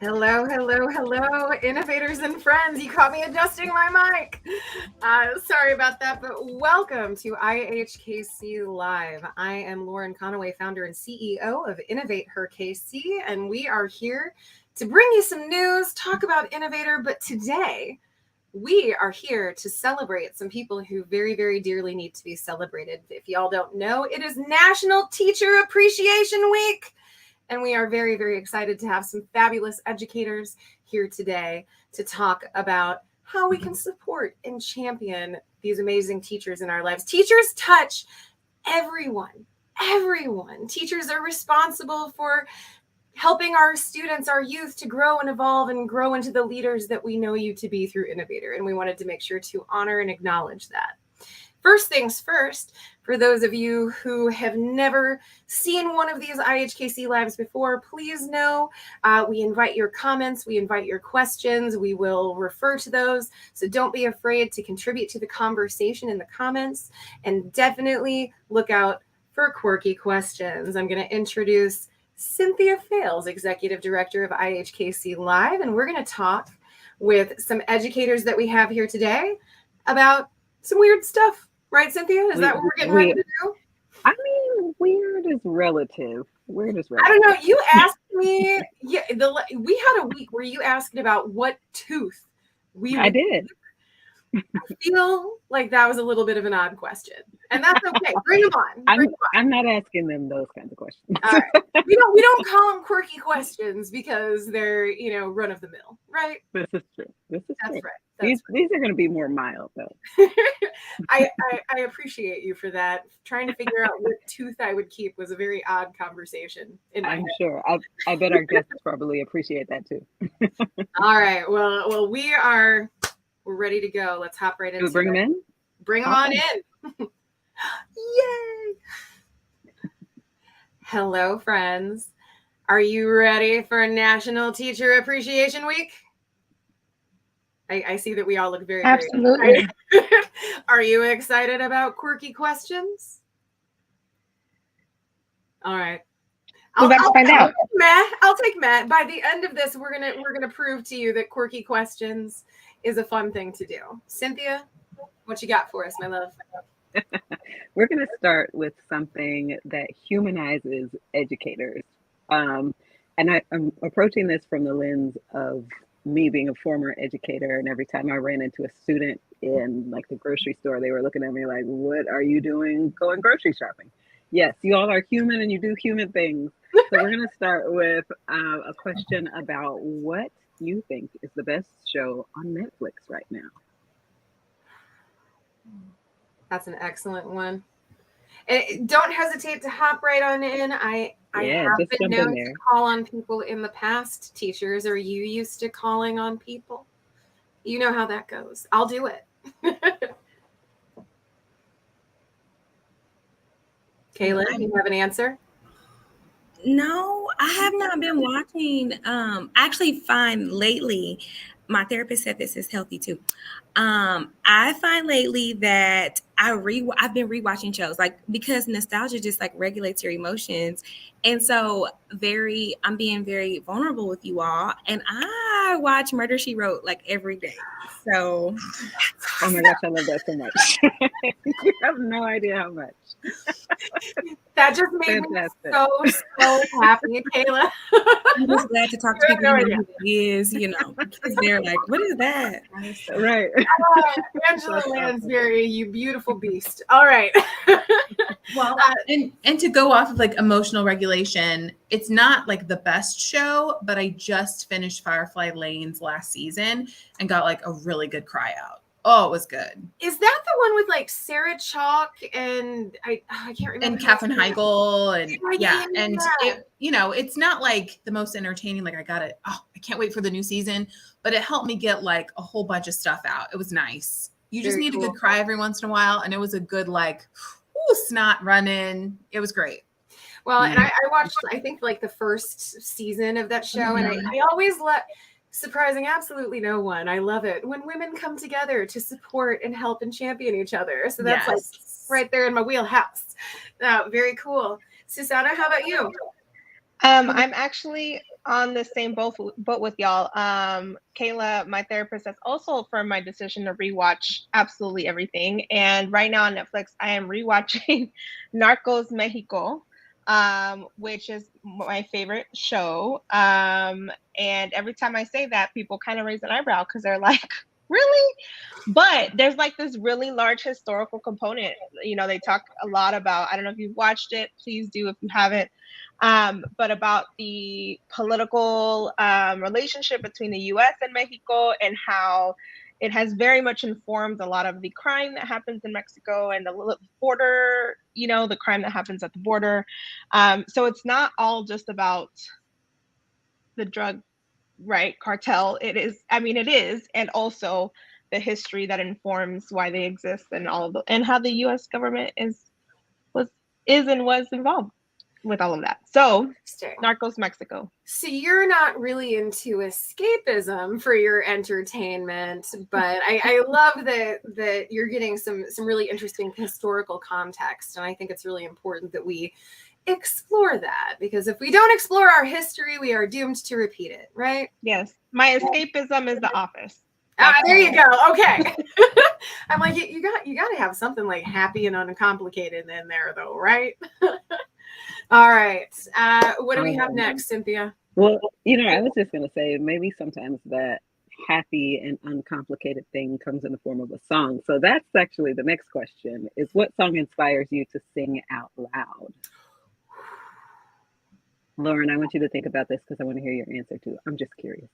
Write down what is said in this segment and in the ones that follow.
Hello, hello, hello, innovators and friends. You caught me adjusting my mic. Sorry about that, but welcome to Ihkc Live. I am Lauren Conaway, founder and CEO of Ihkc, and we are here to bring you some news, talk about Innovator, but today we are here to celebrate some people who very, very dearly need to be celebrated. If y'all don't know, it is National Teacher Appreciation Week. And we are very, very excited to have some fabulous educators here today to talk about how we can support and champion these amazing teachers in our lives. Teachers touch everyone. Teachers are responsible for helping our students, our youth, to grow and evolve and grow into the leaders that we know you to be through Innovator. And we wanted to make sure to honor and acknowledge that. First things first, for those of you who have never seen one of these IHKC Lives before, please know we invite your comments, we invite your questions, we will refer to those. So don't be afraid to contribute to the conversation in the comments, and definitely look out for quirky questions. I'm going to introduce Cynthia Fales, Executive Director of IHKC Live, and we're going to talk with some educators that we have here today about some weird stuff. Right, Cynthia? Is that what we're getting ready to do? I mean, weird is relative. I don't know. You asked me. Yeah, we had a week where you asked about what tooth we. I did. I feel like that was a little bit of an odd question, and that's okay. Bring them on. I'm not asking them those kinds of questions. All right. We don't call them quirky questions because they're run of the mill, right? This is true. That's true. Right. These are going to be more mild though. I appreciate you for that. Trying to figure out what tooth I would keep was a very odd conversation. I'm sure. I bet our guests probably appreciate that too. All right. Well, we're ready to go. Let's hop right into it. Bring them in? Bring them on in. Yay! Hello, friends. Are you ready for National Teacher Appreciation Week? I see that we all look very, absolutely. Very excited. Are you excited about quirky questions? All right. I'll find out. I'll take Matt. By the end of this, we're gonna prove to you that quirky questions is a fun thing to do. Cynthia, what you got for us, my love? We're going to start with something that humanizes educators. And I'm approaching this from the lens of me being a former educator. And every time I ran into a student in like the grocery store, they were looking at me like, what are you doing going grocery shopping? Yes, you all are human and you do human things. So we're going to start with a question about what you think is the best show on Netflix right now. That's an excellent one. And don't hesitate to hop right on in. I have been known to call on people in the past. Teachers, are you used to calling on people? You know how that goes. I'll do it. Kayla, you have an answer? No, I have not been watching. I actually find lately, my therapist said this is healthy too. I find lately that I've been rewatching shows, like, because nostalgia just like regulates your emotions. And so I'm being very vulnerable with you all. And I watch Murder, She Wrote like every day. So. Oh my gosh, I love that so much. You have no idea how much. That just made me so happy, Kayla. I'm just glad to talk to people who know who it is, because they're like, what is that? Right. Angela Lansbury, you beautiful beast. All right. Well, and to go off of like emotional regulation, it's not like the best show, but I just finished Firefly Lane's last season and got like a really good cry out. Oh, it was good. Is that the one with like Sarah Chalk and I can't remember. And Katherine Heigl and and it, it's not like the most entertaining. Like I can't wait for the new season, but it helped me get like a whole bunch of stuff out. It was nice. You just need a good cry every once in a while, and it was a good like, snot running. It was great. Well, and I watched I think like the first season of that show, and I always surprising absolutely no one. I love it when women come together to support and help and champion each other. So that's like right there in my wheelhouse. Very cool. Susanna, how about you? I'm actually on the same boat with y'all. Kayla, my therapist, has also affirmed my decision to rewatch absolutely everything. And right now on Netflix, I am rewatching Narcos Mexico, which is my favorite show. And every time I say that, people kind of raise an eyebrow because they're like, really? But there's like this really large historical component. You know, they talk a lot about, I don't know if you've watched it, please do if you haven't, but about the political relationship between the US and Mexico and how it has very much informed a lot of the crime that happens in Mexico and the border, you know, the crime that happens at the border. So it's not all just about the drug, right, cartel. It is, I mean, it is, and also the history that informs why they exist and all of the, and how the US government is and was involved with all of that. So Narcos Mexico. So you're not really into escapism for your entertainment, but I love that you're getting some really interesting historical context, and I think it's really important that we explore that, because if we don't explore our history, we are doomed to repeat it, right? Yes. My escapism is The Office. There you go. Okay. I'm like, you got to have something like happy and uncomplicated in there, though, right? All right. What do we have next, Cynthia? Well, you know, I was just going to say maybe sometimes that happy and uncomplicated thing comes in the form of a song. So that's actually the next question, is what song inspires you to sing out loud? Lauren, I want you to think about this because I want to hear your answer too. I'm just curious.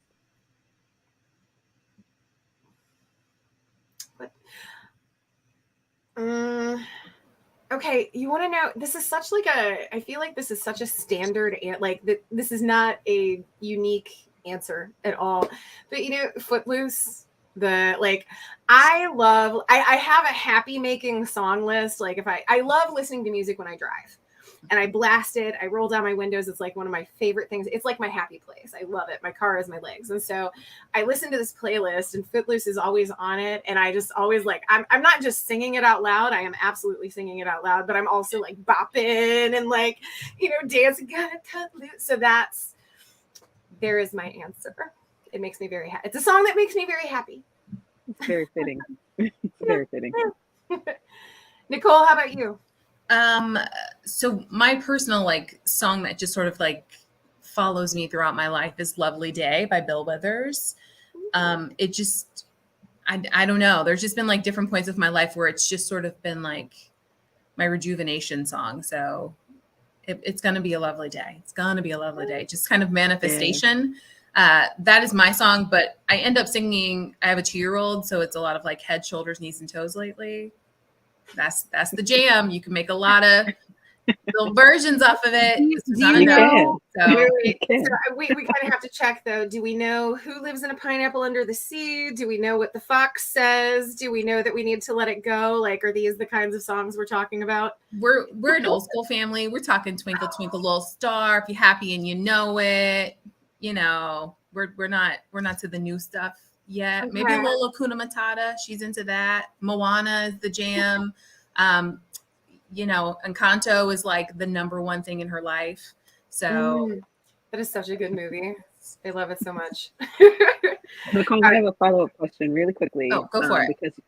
Okay, you want to know, this is such like I feel like this is such a standard, like this is not a unique answer at all. But you know, Footloose, I have a happy making song list. Like if I love listening to music when I drive. And I blast it. I roll down my windows. It's like one of my favorite things. It's like my happy place. I love it. My car is my legs. And so I listen to this playlist, and Footloose is always on it. And I just always like, I'm not just singing it out loud. I am absolutely singing it out loud, but I'm also like bopping and like, you know, dancing. Gotta cut loose. So there is my answer. It makes me very happy. It's a song that makes me very happy. It's very fitting. It's very fitting. Nicole, how about you? So my personal like song that just sort of like follows me throughout my life is Lovely Day by Bill Withers. It just, I don't know. There's just been like different points of my life where it's just sort of been like my rejuvenation song. So it's going to be a lovely day. It's going to be a lovely day. Just kind of manifestation. That is my song, but I end up singing, I have a 2-year-old. So it's a lot of like head, shoulders, knees, and toes lately. That's the jam. You can make a lot of little versions off of it. Do you know? So we kind of have to check though. Do we know who lives in a pineapple under the sea? Do we know what the fox says? Do we know that we need to let it go? Like, are these the kinds of songs we're talking about? We're an old school family. We're talking Twinkle Twinkle Little Star. If you're happy and you know it, you know, we're not to the new stuff. Yeah, okay. Maybe a little Hakuna Matata. She's into that. Moana is the jam. You know, Encanto is like the number one thing in her life. So that is such a good movie. I love it so much. Nicole, I have a follow-up question really quickly. Oh, go for it. Because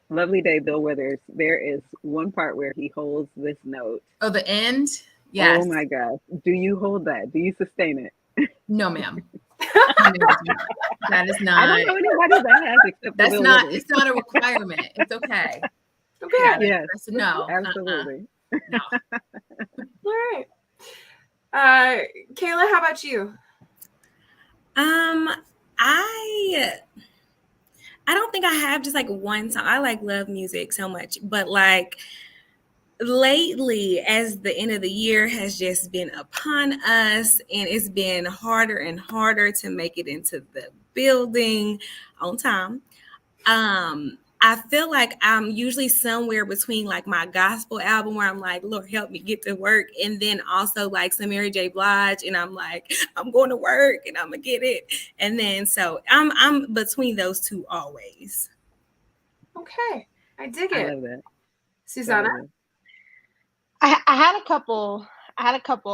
Lovely Day, Bill Withers, there is one part where he holds this note. Oh, the end? Yes. Oh my gosh. Do you hold that? Do you sustain it? No, ma'am. That is not. I don't know anybody that has, except that's not. It's not a requirement. It's okay. Okay. Yes. No. Absolutely. No. All right. Kayla, how about you? I don't think I have just like one song. I like love music so much, but like lately, as the end of the year has just been upon us, and it's been harder and harder to make it into the building on time. I feel like I'm usually somewhere between like my gospel album where I'm like, Lord, help me get to work. And then also like some Mary J. Blige. And I'm like, I'm going to work and I'm going to get it. And then so I'm between those two always. Okay. I dig it. I love that. Susanna? I had a couple,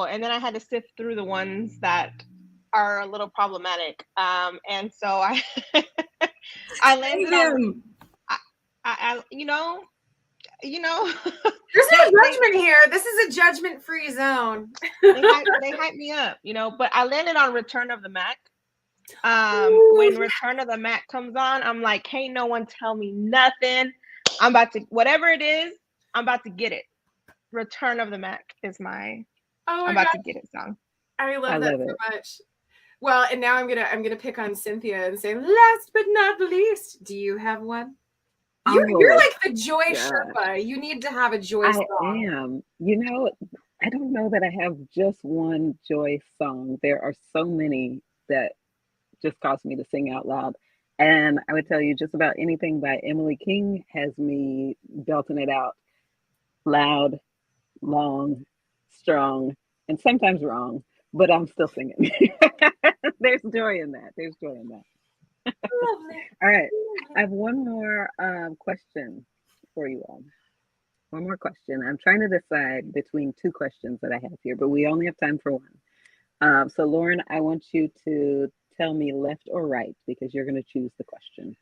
and then I had to sift through the ones that are a little problematic. And so I I landed on I you know There's no judgment here. This is a judgment-free zone. they hype me up, but I landed on Return of the Mac. When Return of the Mac comes on, I'm like, hey, no one tell me nothing. I'm about to, whatever it is, I'm about to get it. Return of the Mac is I'm about to get it song. I love that so much. Well, and now I'm gonna pick on Cynthia and say, last but not least, do you have one? You're like the joy Sherpa. You need to have a joy song. I am. I don't know that I have just one joy song. There are so many that just cause me to sing out loud. And I would tell you just about anything by Emily King has me belting it out loud, long, strong, and sometimes wrong, but I'm still singing. There's joy in that. Lovely. All right. I have one more question for you all. One more question. I'm trying to decide between two questions that I have here, but we only have time for one. So Lauren, I want you to tell me left or right because you're going to choose the question.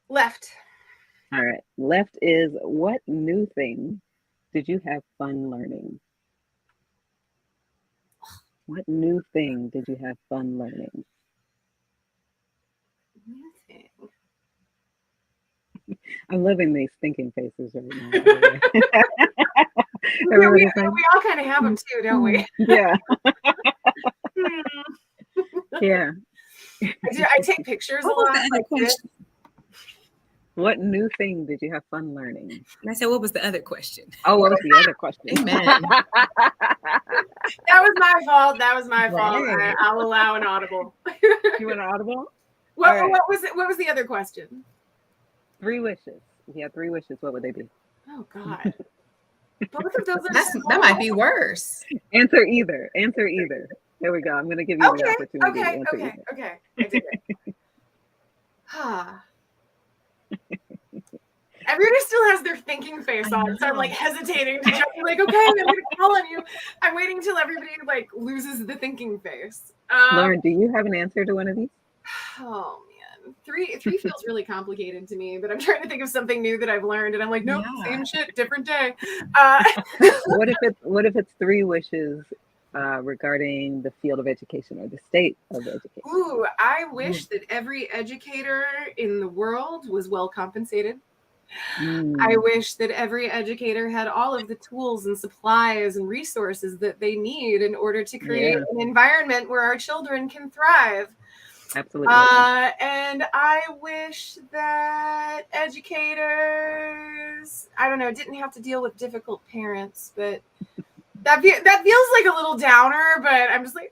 Left. All right. Left is, what new thing did you have fun learning? What new thing did you have fun learning? New thing. I'm loving these thinking faces right now. We all kind of have them too, don't we? Yeah. Yeah. I take pictures a lot. What new thing did you have fun learning? And I said, what was the other question? Oh, what was the other question? Amen. That was my fault. I'll allow an audible. You want an audible? What was it? What was the other question? 3 wishes. If you had 3 wishes, what would they be? Oh God. Both of those are that might be worse. Answer either. There we go. I'm going to give you the opportunity to answer either. Okay. I did it. Everybody still has their thinking face on, so I'm like hesitating to jump. Like, okay, I'm going to call on you. I'm waiting until everybody like loses the thinking face. Lauren, do you have an answer to one of these? Oh man, three feels really complicated to me, but I'm trying to think of something new that I've learned, and I'm like, nope, same shit, different day. What if it's 3 wishes regarding the field of education or the state of education? Ooh, I wish that every educator in the world was well compensated. I wish that every educator had all of the tools and supplies and resources that they need in order to create an environment where our children can thrive. Absolutely. And I wish that educators, I don't know, didn't have to deal with difficult parents, but that feels like a little downer, but I'm just like,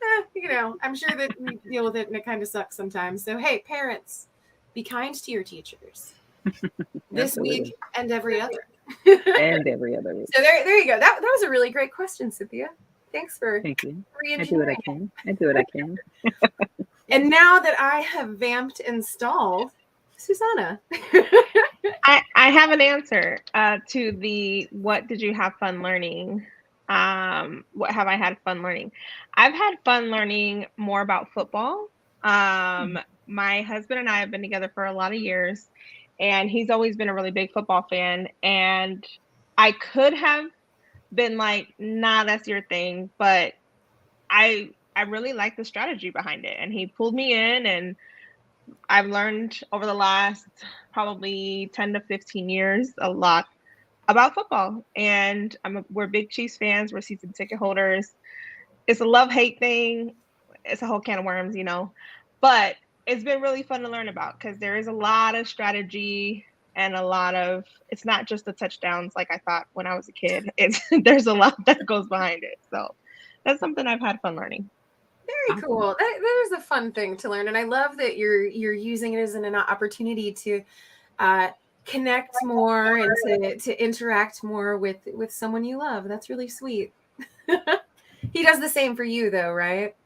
I'm sure that we deal with it and it kind of sucks sometimes. So, hey, parents, be kind to your teachers this week and every other. And every other week. So there you go. That was a really great question, Cynthia. Thanks for Thank you. I do what I can. And now that I have vamped and stalled, Susanna. I have an answer to the what did you have fun learning? What have I had fun learning? I've had fun learning more about football. My husband and I have been together for a lot of years, and he's always been a really big football fan. And I could have been like, nah, that's your thing. But I really like the strategy behind it. And he pulled me in, and I've learned over the last probably 10 to 15 years a lot about football. And we're big Chiefs fans. We're season ticket holders. It's a love-hate thing. It's a whole can of worms, But it's been really fun to learn about because there is a lot of strategy and it's not just the touchdowns like I thought when I was a kid. There's a lot that goes behind it. So that's something I've had fun learning. Very cool. That is a fun thing to learn. And I love that you're using it as an opportunity to connect more and to interact more with someone you love. That's really sweet. He does the same for you though, right?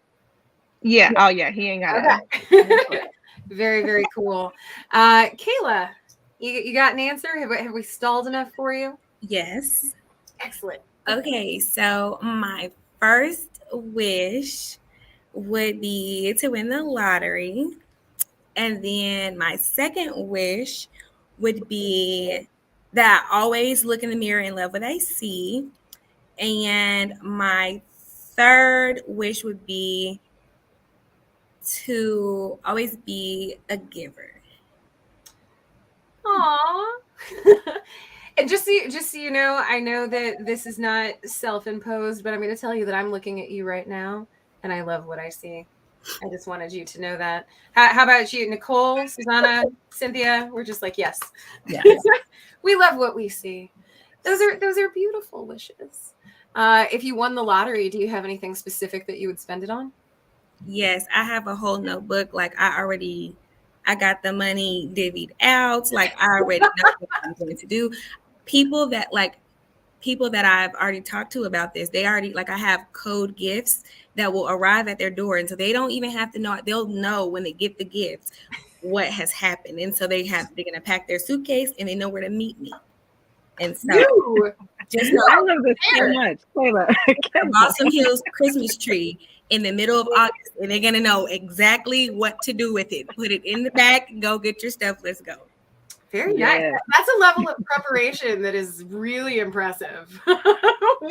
Yeah. Oh yeah. He ain't got it. Very, very cool. Kayla, you got an answer? Have we stalled enough for you? Yes. Excellent. Okay. So my first wish would be to win the lottery. And then my second wish would be that I always look in the mirror and love what I see. And my third wish would be to always be a giver. Aw. And just so you know, I know that this is not self-imposed, but I'm going to tell you that I'm looking at you right now, and I love what I see. I just wanted you to know that. How about you, Nicole, Susanna, Cynthia? We're just like, yes. We love what we see. Those are beautiful wishes. If you won the lottery, do you have anything specific that you would spend it on? Yes, I have a whole notebook. Like I got the money divvied out. Like I already know what I'm going to do. People that I've already talked to about this, they already, like, I have code gifts that will arrive at their door. And so they don't even have to know, they'll know when they get the gifts what has happened. And so they're going to pack their suitcase and they know where to meet me. And so just know, I love this so much. Kayla. Blossom Hills Christmas tree in the middle of August, and they're going to know exactly what to do with it. Put it in the back, go get your stuff, let's go. Very nice. That's a level of preparation that is really impressive.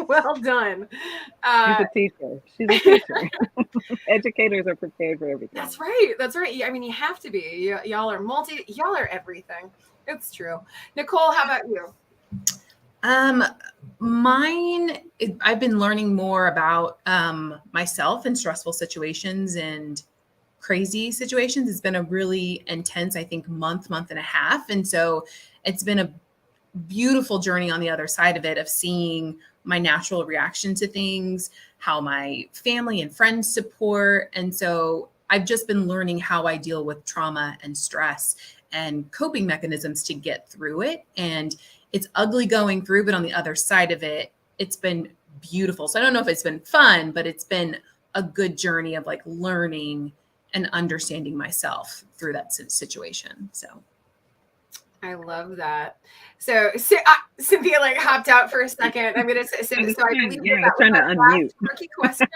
Well done. She's a teacher. She's a teacher. Educators are prepared for everything. That's right. That's right. I mean, you have to be. Y'all are everything. It's true. Nicole, how about you? I've been learning more about myself in stressful situations and crazy situations. It's been a really intense, I think, month and a half. And so it's been a beautiful journey on the other side of it, of seeing my natural reaction to things, how my family and friends support. And so I've just been learning how I deal with trauma and stress and coping mechanisms to get through it. And it's ugly going through, but on the other side of it, it's been beautiful. So I don't know if it's been fun, but it's been a good journey of like learning and understanding myself through that situation. So I love that. So Cynthia like hopped out for a second. I'm gonna say, so I believe I'm trying to unmute. Quirky question.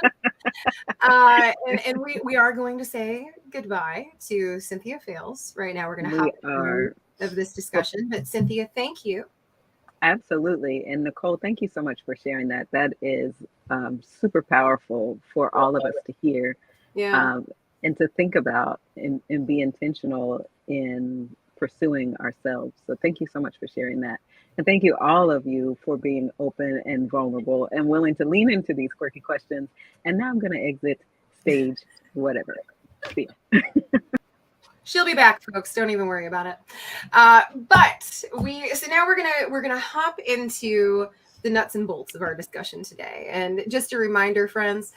And we are going to say goodbye to Cynthia Fales right now. We're going to hop out of this discussion. But Cynthia, thank you. Absolutely. And Nicole, thank you so much for sharing that. That is super powerful for all of us to hear. Yeah. And to think about and be intentional in pursuing ourselves. So thank you so much for sharing that. And thank you, all of you, for being open and vulnerable and willing to lean into these quirky questions. And now I'm going to exit stage, whatever. See ya. She'll be back, folks. Don't even worry about it. So now we're gonna hop into the nuts and bolts of our discussion today. And just a reminder, friends,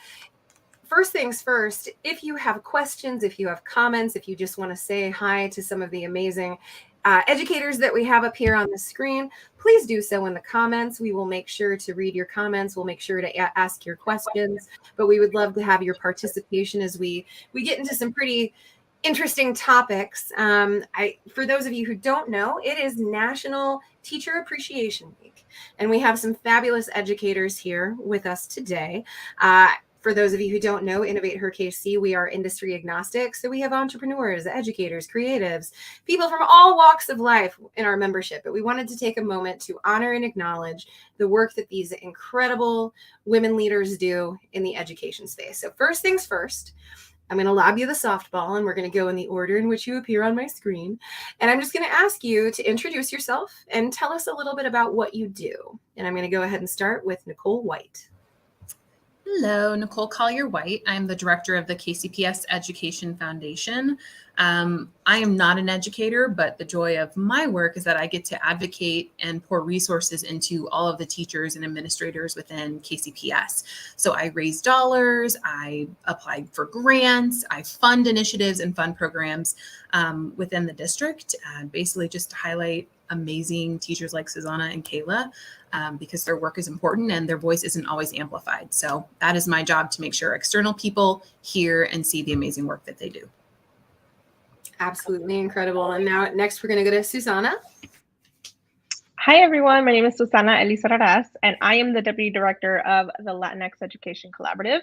first things first, if you have questions, if you have comments, if you just want to say hi to some of the amazing educators that we have up here on the screen, please do so in the comments. We will make sure to read your comments. We'll make sure to ask your questions, but we would love to have your participation as we get into some pretty interesting topics. For those of you who don't know, it is National Teacher Appreciation Week, and we have some fabulous educators here with us today. For those of you who don't know, Innovate Ihkc, we are industry agnostic. So we have entrepreneurs, educators, creatives, people from all walks of life in our membership. But we wanted to take a moment to honor and acknowledge the work that these incredible women leaders do in the education space. So first things first, I'm going to lob you the softball, and we're going to go in the order in which you appear on my screen. And I'm just going to ask you to introduce yourself and tell us a little bit about what you do. And I'm going to go ahead and start with Nicole White. Hello, Nicole Collier-White. I'm the director of the KCPS Education Foundation. I am not an educator, but the joy of my work is that I get to advocate and pour resources into all of the teachers and administrators within KCPS. So I raise dollars, I apply for grants, I fund initiatives and fund programs within the district, basically just to highlight amazing teachers like Susanna and Kayla, because their work is important and their voice isn't always amplified. So that is my job, to make sure external people hear and see the amazing work that they do. Absolutely incredible. And now next we're going to go to Susanna. Hi, everyone. My name is Susana Elisa Raraz, and I am the Deputy Director of the Latinx Education Collaborative.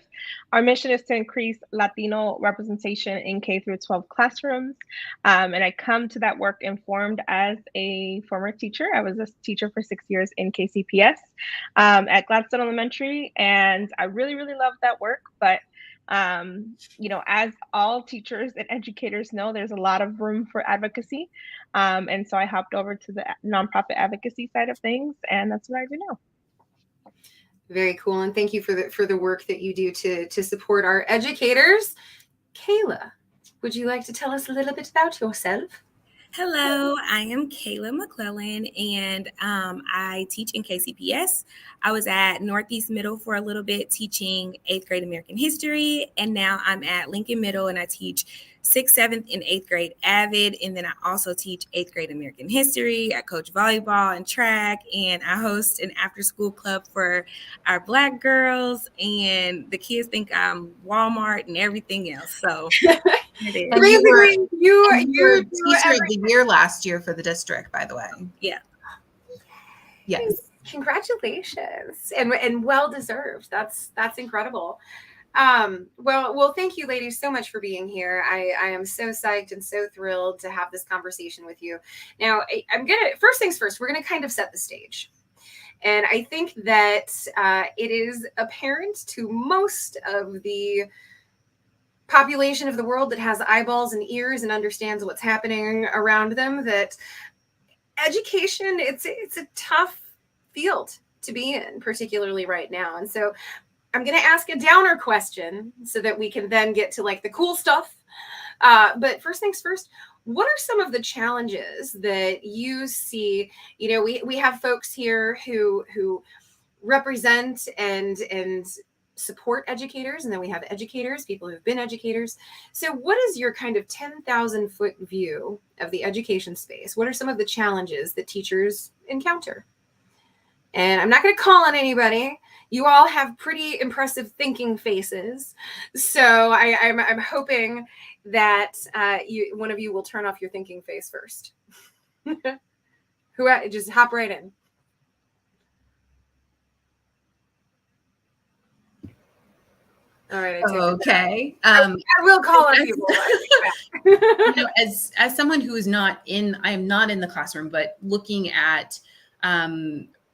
Our mission is to increase Latino representation in K through 12 classrooms. And I come to that work informed as a former teacher. I was a teacher for 6 years in KCPS at Gladstone Elementary, and I really, really loved that work. But as all teachers and educators know, there's a lot of room for advocacy. And so I hopped over to the nonprofit advocacy side of things, and that's what I do now. Very cool. And thank you for the work that you do to support our educators. Kayla, would you like to tell us a little bit about yourself? Hello, I am Kayla McClellan, and I teach in KCPS. I was at Northeast Middle for a little bit teaching 8th grade American history, and now I'm at Lincoln Middle and I teach 6th, 7th, and 8th grade Avid, and then I also teach 8th grade American history. I coach volleyball and track, and I host an after-school club for our Black girls, and the kids think I'm Walmart and everything else, so... Basically, you were teacher of the year last year for the district, by the way. Yeah. Yes. Congratulations, and well deserved. That's incredible. Well, thank you, ladies, so much for being here. I am so psyched and so thrilled to have this conversation with you. Now, first things first, we're gonna kind of set the stage. And I think that it is apparent to most of the population of the world that has eyeballs and ears and understands what's happening around them that education, it's a tough field to be in, particularly right now. And so I'm going to ask a downer question so that we can then get to like the cool stuff. But first things first, what are some of the challenges that you see? You know, we have folks here who represent and support educators, and then we have educators, people who've been educators. So what is your kind of 10,000 foot view of the education space? What are some of the challenges that teachers encounter? And I'm not going to call on anybody. You all have pretty impressive thinking faces. So I'm hoping that one of you will turn off your thinking face first. Just hop right in. All right. Okay. I will call on people. As someone who is I am not in the classroom, but looking at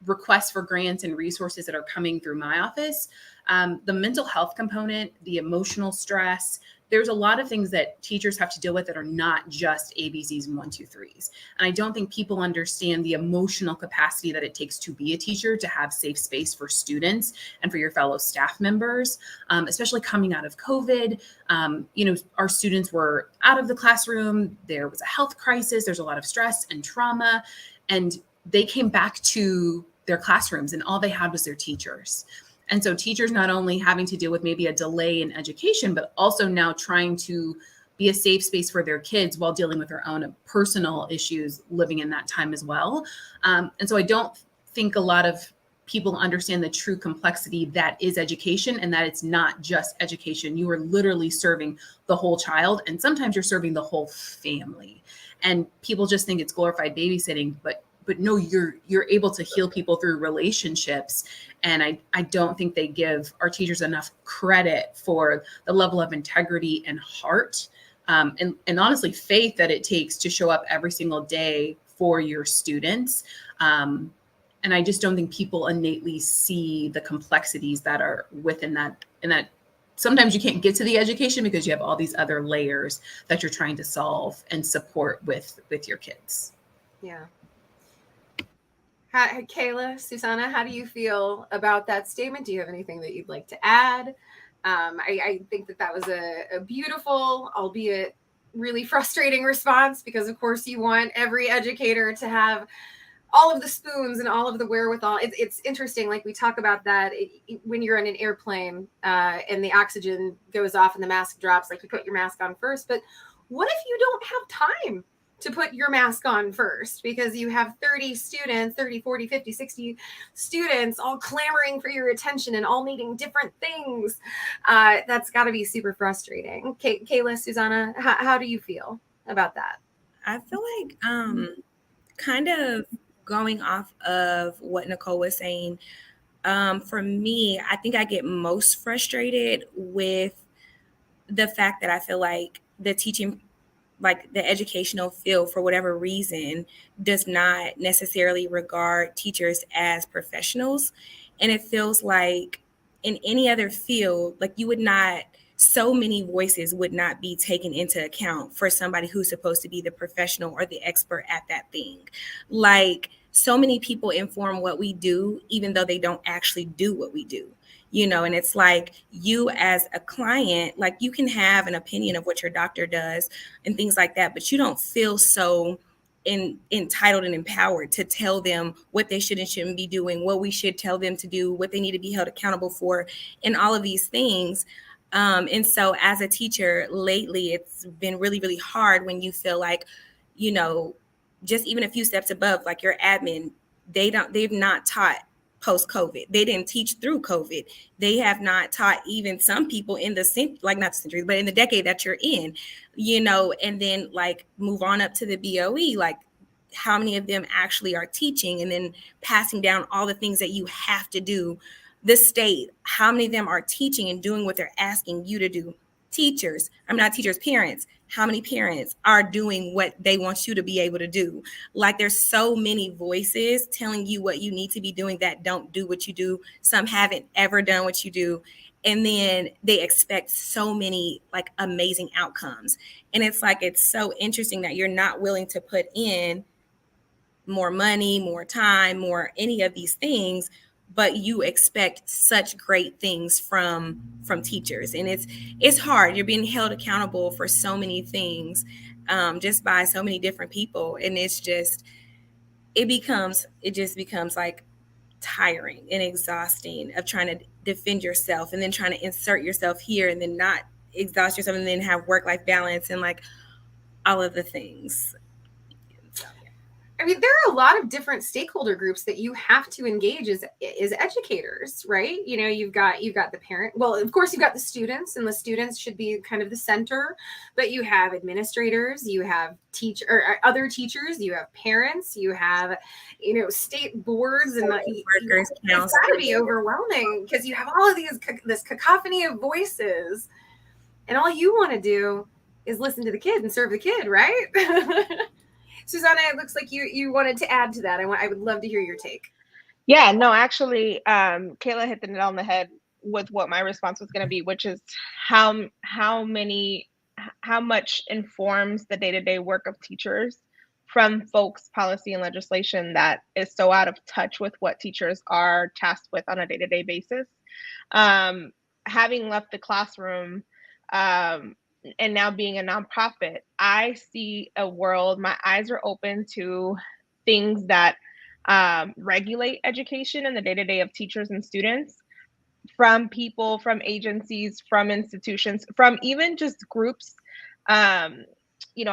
requests for grants and resources that are coming through my office, the mental health component, the emotional stress, there's a lot of things that teachers have to deal with that are not just ABCs and 1, 2, 3s. And I don't think people understand the emotional capacity that it takes to be a teacher, to have safe space for students and for your fellow staff members, especially coming out of COVID. Our students were out of the classroom. There was a health crisis. There's a lot of stress and trauma. And they came back to their classrooms and all they had was their teachers. And so teachers not only having to deal with maybe a delay in education, but also now trying to be a safe space for their kids while dealing with their own personal issues living in that time as well. And so I don't think a lot of people understand the true complexity that is education, and that it's not just education. You are literally serving the whole child, and sometimes you're serving the whole family. And people just think it's glorified babysitting, but no, you're able to heal people through relationships. And I don't think they give our teachers enough credit for the level of integrity and heart and honestly faith that it takes to show up every single day for your students. And I just don't think people innately see the complexities that are within that. And that sometimes you can't get to the education because you have all these other layers that you're trying to solve and support with your kids. Yeah. Kayla, Susana, how do you feel about that statement? Do you have anything that you'd like to add? I think that was a beautiful, albeit really frustrating response, because of course you want every educator to have all of the spoons and all of the wherewithal. It's interesting, like we talk about that when you're in an airplane and the oxygen goes off and the mask drops, like you put your mask on first. But what if you don't have time to put your mask on first because you have 30 students, 30, 40, 50, 60 students all clamoring for your attention and all needing different things? That's got to be super frustrating. Kayla, Susana, how do you feel about that? I feel like kind of going off of what Nicole was saying, for me, I think I get most frustrated with the fact that I feel like the teaching, like the educational field, for whatever reason, does not necessarily regard teachers as professionals. And it feels like in any other field, like you would not, so many voices would not be taken into account for somebody who's supposed to be the professional or the expert at that thing. Like so many people inform what we do, even though they don't actually do what we do. And it's like you as a client, like you can have an opinion of what your doctor does and things like that, but you don't feel so entitled and empowered to tell them what they should and shouldn't be doing, what we should tell them to do, what they need to be held accountable for, and all of these things. And so as a teacher lately, it's been really, really hard when you feel like, just even a few steps above, like your admin, they've not taught post-COVID. They didn't teach through COVID. They have not taught even some people in the not the century, but in the decade that you're in, and then like move on up to the BOE, like how many of them actually are teaching and then passing down all the things that you have to do. The state, how many of them are teaching and doing what they're asking you to do? Teachers, I'm not teachers, parents. How many parents are doing what they want you to be able to do? Like there's so many voices telling you what you need to be doing that don't do what you do. Some haven't ever done what you do. And then they expect so many like amazing outcomes. And it's like, it's so interesting that you're not willing to put in more money, more time, more any of these things, but you expect such great things from teachers. And it's hard. You're being held accountable for so many things, just by so many different people. And it just becomes like tiring and exhausting of trying to defend yourself and then trying to insert yourself here and then not exhaust yourself and then have work-life balance and like all of the things. I mean, there are a lot of different stakeholder groups that you have to engage as educators, right? You've got the parent. Well, of course, you've got the students, and the students should be kind of the center. But you have administrators, you have other teachers, you have parents, you have, state boards, and workers. It's got to be overwhelming because you have all of this cacophony of voices, and all you want to do is listen to the kid and serve the kid, right? Susanna, it looks like you wanted to add to that. I would love to hear your take. Yeah, no, actually, Kayla hit the nail on the head with what my response was going to be, which is how much informs the day-to-day work of teachers from folks' policy and legislation that is so out of touch with what teachers are tasked with on a day-to-day basis. Having left the classroom, and now being a nonprofit, I see a world, my eyes are open to things that regulate education and the day-to-day of teachers and students from people, from agencies, from institutions, from even just groups,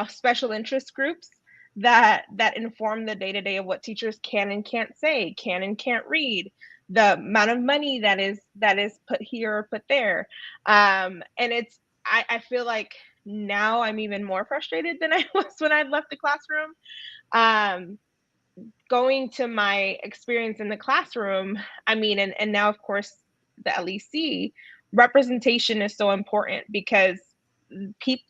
special interest groups that inform the day-to-day of what teachers can and can't say, can and can't read, the amount of money that is put here or put there. And I feel like now I'm even more frustrated than I was when I left the classroom. Going to my experience in the classroom, I mean, and now, of course, the LEC, representation is so important because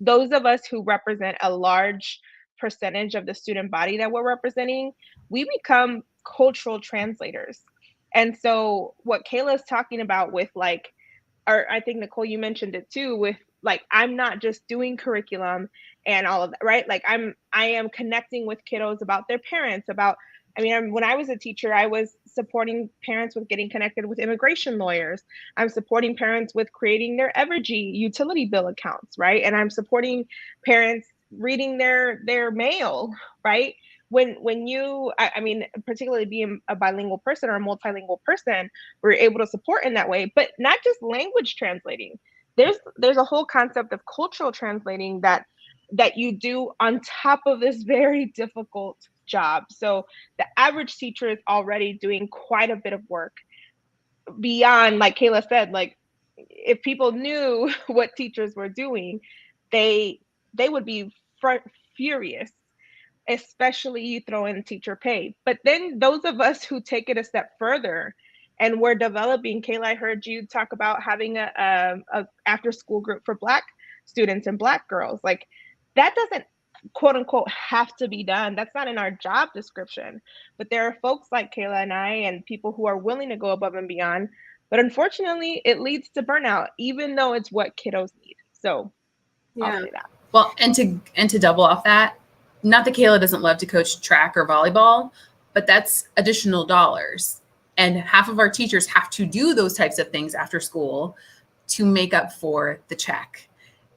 those of us who represent a large percentage of the student body that we're representing, we become cultural translators. And so what Kayla is talking about with like, or I think Nicole, you mentioned it too, with like, I'm not just doing curriculum and all of that, right? Like I am connecting with kiddos about their parents, when I was a teacher, I was supporting parents with getting connected with immigration lawyers. I'm supporting parents with creating their Evergy utility bill accounts, right? And I'm supporting parents reading their mail, right? When you, particularly being a bilingual person or a multilingual person, we're able to support in that way, but not just language translating. There's a whole concept of cultural translating that you do on top of this very difficult job. So the average teacher is already doing quite a bit of work beyond, like Kayla said, like if people knew what teachers were doing, they would be furious. especially you throw in teacher pay. But then those of us who take it a step further and we're developing, Kayla, I heard you talk about having a after school group for Black students and Black girls. Like, that doesn't quote unquote have to be done. That's not in our job description. But there are folks like Kayla and I and people who are willing to go above and beyond. But unfortunately, it leads to burnout, even though it's what kiddos need. So I'll say that. Well, and to double off that, not that Kayla doesn't love to coach track or volleyball, but that's additional dollars. And half of our teachers have to do those types of things after school to make up for the check.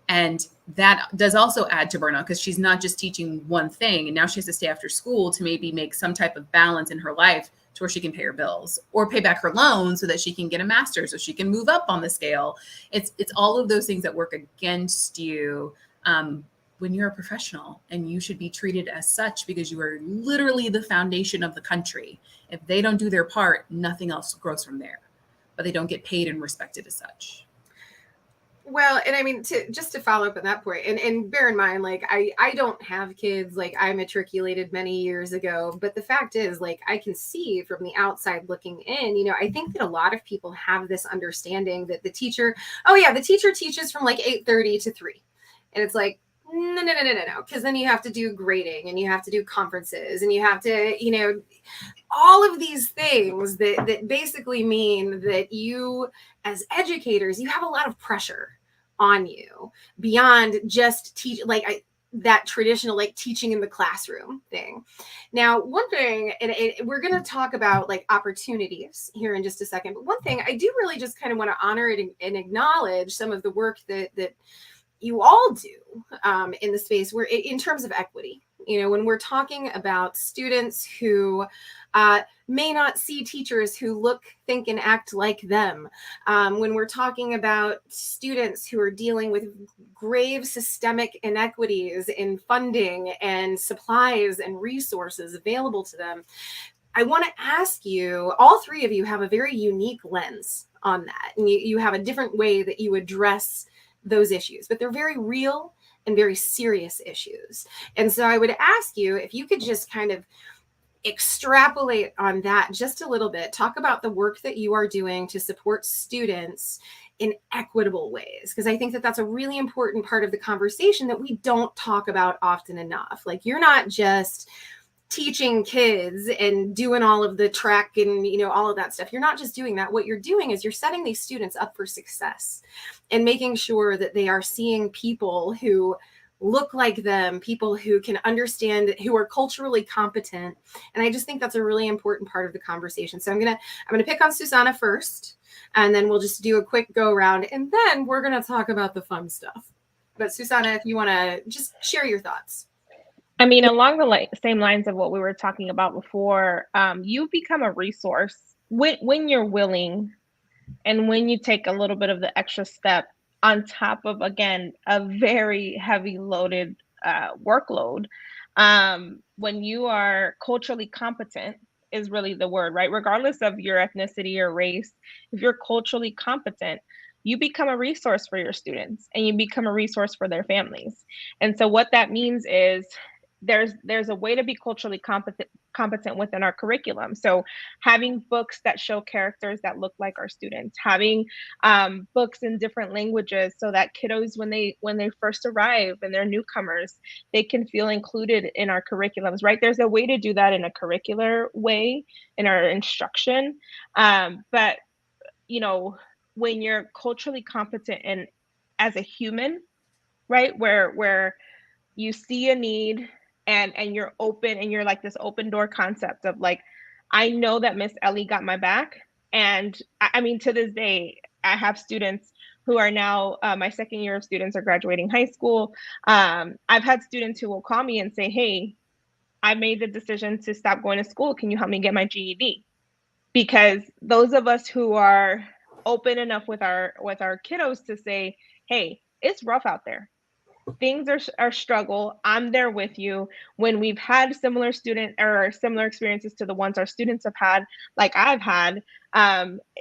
And that does also add to burnout, because she's not just teaching one thing, and now she has to stay after school to maybe make some type of balance in her life to where she can pay her bills or pay back her loan so that she can get a master's, so she can move up on the scale. It's all of those things that work against you when you're a professional, and you should be treated as such, because you are literally the foundation of the country. If they don't do their part, nothing else grows from there, but they don't get paid and respected as such. Well, and I mean, just to follow up on that point, and bear in mind, like, I don't have kids, like, I matriculated many years ago, but the fact is, like, I can see from the outside looking in, I think that a lot of people have this understanding that the teacher teaches from like 8:30 to 3. And it's like, no, because then you have to do grading and you have to do conferences and you have to, all of these things that basically mean that you, as educators, you have a lot of pressure on you beyond just that traditional, like, teaching in the classroom thing. Now, one thing, and we're going to talk about like opportunities here in just a second, but one thing I do really just kind of want to honor it and acknowledge some of the work that you all do in the space where, in terms of equity, when we're talking about students who may not see teachers who look, think, and act like them, when we're talking about students who are dealing with grave systemic inequities in funding and supplies and resources available to them, I want to ask you, all three of you have a very unique lens on that, and you have a different way that you address those issues, but they're very real and very serious issues. And so I would ask you if you could just kind of extrapolate on that just a little bit, talk about the work that you are doing to support students in equitable ways, because I think that that's a really important part of the conversation that we don't talk about often enough. Like, you're not just teaching kids and doing all of the track and all of that stuff. You're not just doing that. What you're doing is you're setting these students up for success and making sure that they are seeing people who look like them, people who can understand, who are culturally competent. And I just think that's a really important part of the conversation. So I'm gonna pick on Susanna first, and then we'll just do a quick go around, and then we're gonna talk about the fun stuff. But Susanna, if you want to just share your thoughts. I mean, along the same lines of what we were talking about before, you become a resource when you're willing, and when you take a little bit of the extra step on top of, again, a very heavy loaded workload. When you are culturally competent is really the word, right? Regardless of your ethnicity or race, if you're culturally competent, you become a resource for your students and you become a resource for their families. And so what that means is there's a way to be culturally competent within our curriculum. So having books that show characters that look like our students, having books in different languages so that kiddos, when they first arrive and they're newcomers, they can feel included in our curriculums, right? There's a way to do that in a curricular way in our instruction. But when you're culturally competent and as a human, right, where you see a need and you're open, and you're like this open door concept of like, I know that Miss Ellie got my back. And I mean, to this day, I have students who are now, my second year of students are graduating high school. I've had students who will call me and say, hey, I made the decision to stop going to school. Can you help me get my GED? Because those of us who are open enough with our kiddos to say, hey, it's rough out there. Things are struggle. I'm there with you. When we've had similar experiences to the ones our students have had, like I've had,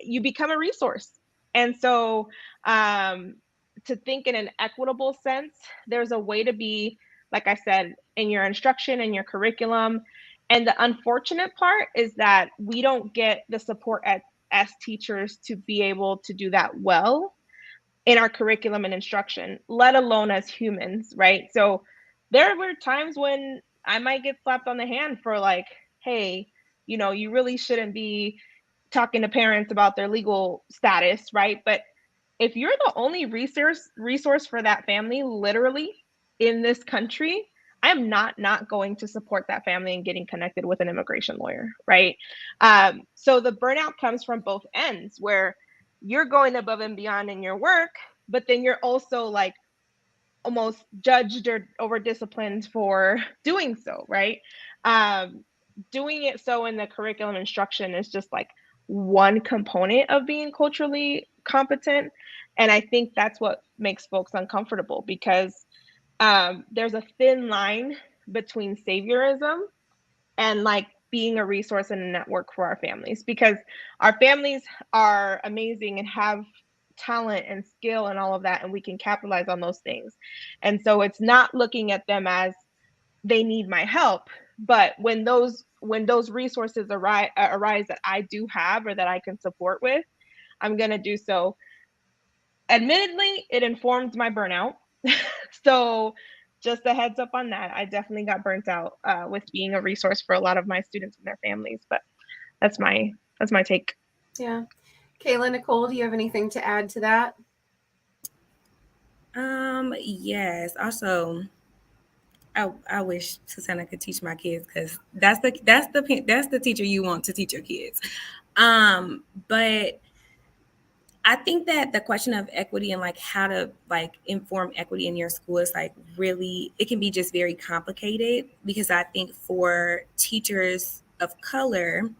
you become a resource. And so to think in an equitable sense, there's a way to be like I said, in your instruction and your curriculum. And the unfortunate part is that we don't get the support as teachers to be able to do that well in our curriculum and instruction, let alone as humans, right? So there were times when I might get slapped on the hand for like, hey, you really shouldn't be talking to parents about their legal status, right? But if you're the only resource for that family, literally in this country, I'm not going to support that family and getting connected with an immigration lawyer, right? So the burnout comes from both ends, where you're going above and beyond in your work, but then you're also like almost judged or over disciplined for doing so, right? Doing it so in the curriculum instruction is just like one component of being culturally competent. And I think that's what makes folks uncomfortable, because there's a thin line between saviorism and like being a resource and a network for our families, because our families are amazing and have talent and skill and all of that, and we can capitalize on those things. And so it's not looking at them as they need my help, but when those resources arise that I do have or that I can support with, I'm going to do so. Admittedly, it informed my burnout. So just a heads up on that. I definitely got burnt out with being a resource for a lot of my students and their families, but that's my take. Yeah. Kayla, Nicole, do you have anything to add to that? Yes. Also, I wish Susanna could teach my kids, because that's the teacher you want to teach your kids. But I think that the question of equity and like how to like inform equity in your school is like really, it can be just very complicated, because I think for teachers of color,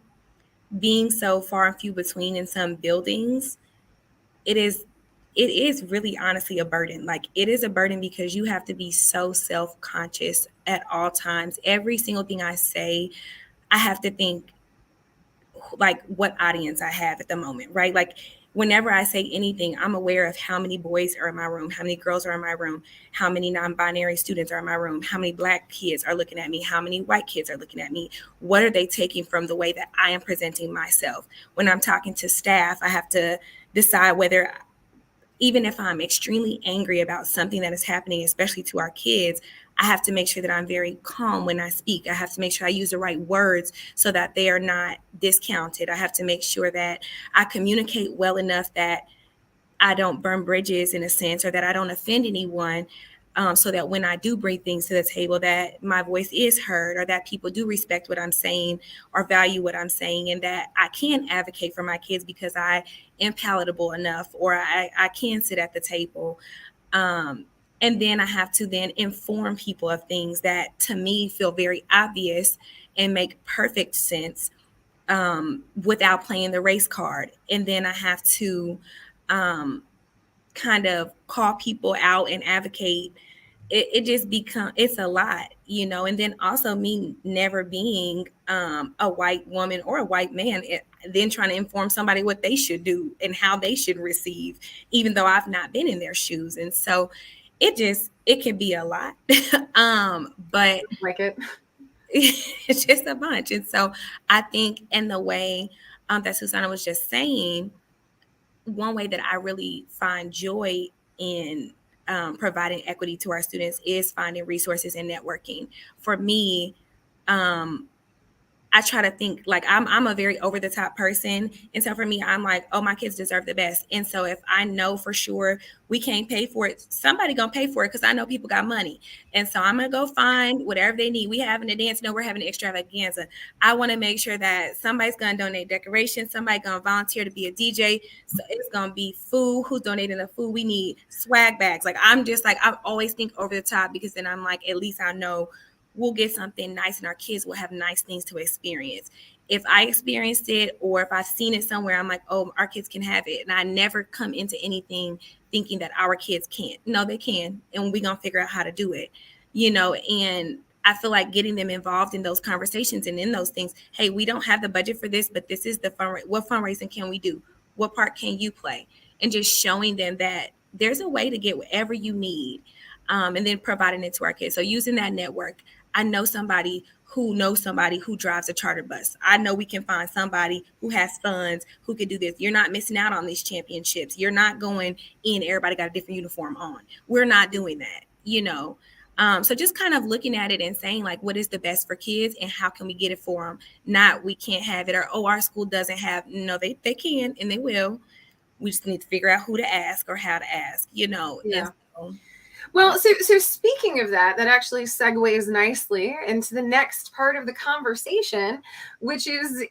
being so far and few between in some buildings, it is really honestly a burden. Like, it is a burden because you have to be so self-conscious at all times. Every single thing I say, I have to think like what audience I have at the moment, right? Like, whenever I say anything, I'm aware of how many boys are in my room, how many girls are in my room, how many non-binary students are in my room, how many Black kids are looking at me, how many white kids are looking at me. What are they taking from the way that I am presenting myself? When I'm talking to staff, I have to decide whether, even if I'm extremely angry about something that is happening, especially to our kids, I have to make sure that I'm very calm when I speak. I have to make sure I use the right words so that they are not discounted. I have to make sure that I communicate well enough that I don't burn bridges in a sense, or that I don't offend anyone. So that when I do bring things to the table, that my voice is heard, or that people do respect what I'm saying or value what I'm saying, and that I can advocate for my kids because I am palatable enough, or I can sit at the table. And then I have to then inform people of things that to me feel very obvious and make perfect sense, without playing the race card. And then I have to kind of call people out and advocate. It just it's a lot, and then also me never being a white woman or a white man, then trying to inform somebody what they should do and how they should receive, even though I've not been in their shoes. And so it can be a lot. But Like it. it's just a bunch. And so I think in the way that Susanna was just saying, one way that I really find joy in providing equity to our students is finding resources and networking. For me, I try to think like I'm a very over the top person. And so for me, I'm like, oh, my kids deserve the best. And so if I know for sure we can't pay for it, somebody gonna pay for it, because I know people got money. And so I'm gonna go find whatever they need. We having a dance, no, we're having an extravaganza. I want to make sure that somebody's gonna donate decorations, somebody gonna volunteer to be a DJ. So it's gonna be food. Who's donating the food? We need swag bags. Like, I'm just like, I always think over the top, because then I'm like, at least I know we'll get something nice and our kids will have nice things to experience. If I experienced it, or if I've seen it somewhere, I'm like, oh, our kids can have it. And I never come into anything thinking that our kids can't. No, they can. And we're going to figure out how to do it, and I feel like getting them involved in those conversations and in those things. Hey, we don't have the budget for this, but this is the what fundraising can we do? What part can you play? And just showing them that there's a way to get whatever you need. and then providing it to our kids. So using that network, I know somebody who knows somebody who drives a charter bus. I know we can find somebody who has funds who could do this. You're not missing out on these championships. You're not going in, everybody got a different uniform on. We're not doing that, you know. So just kind of looking at it and saying, like, what is the best for kids and how can we get it for them? Not we can't have it, or, oh, our school doesn't have. No, they can and they will. We just need to figure out who to ask or how to ask, you know. Yeah. And well, so speaking of that, that actually segues nicely into the next part of the conversation, which is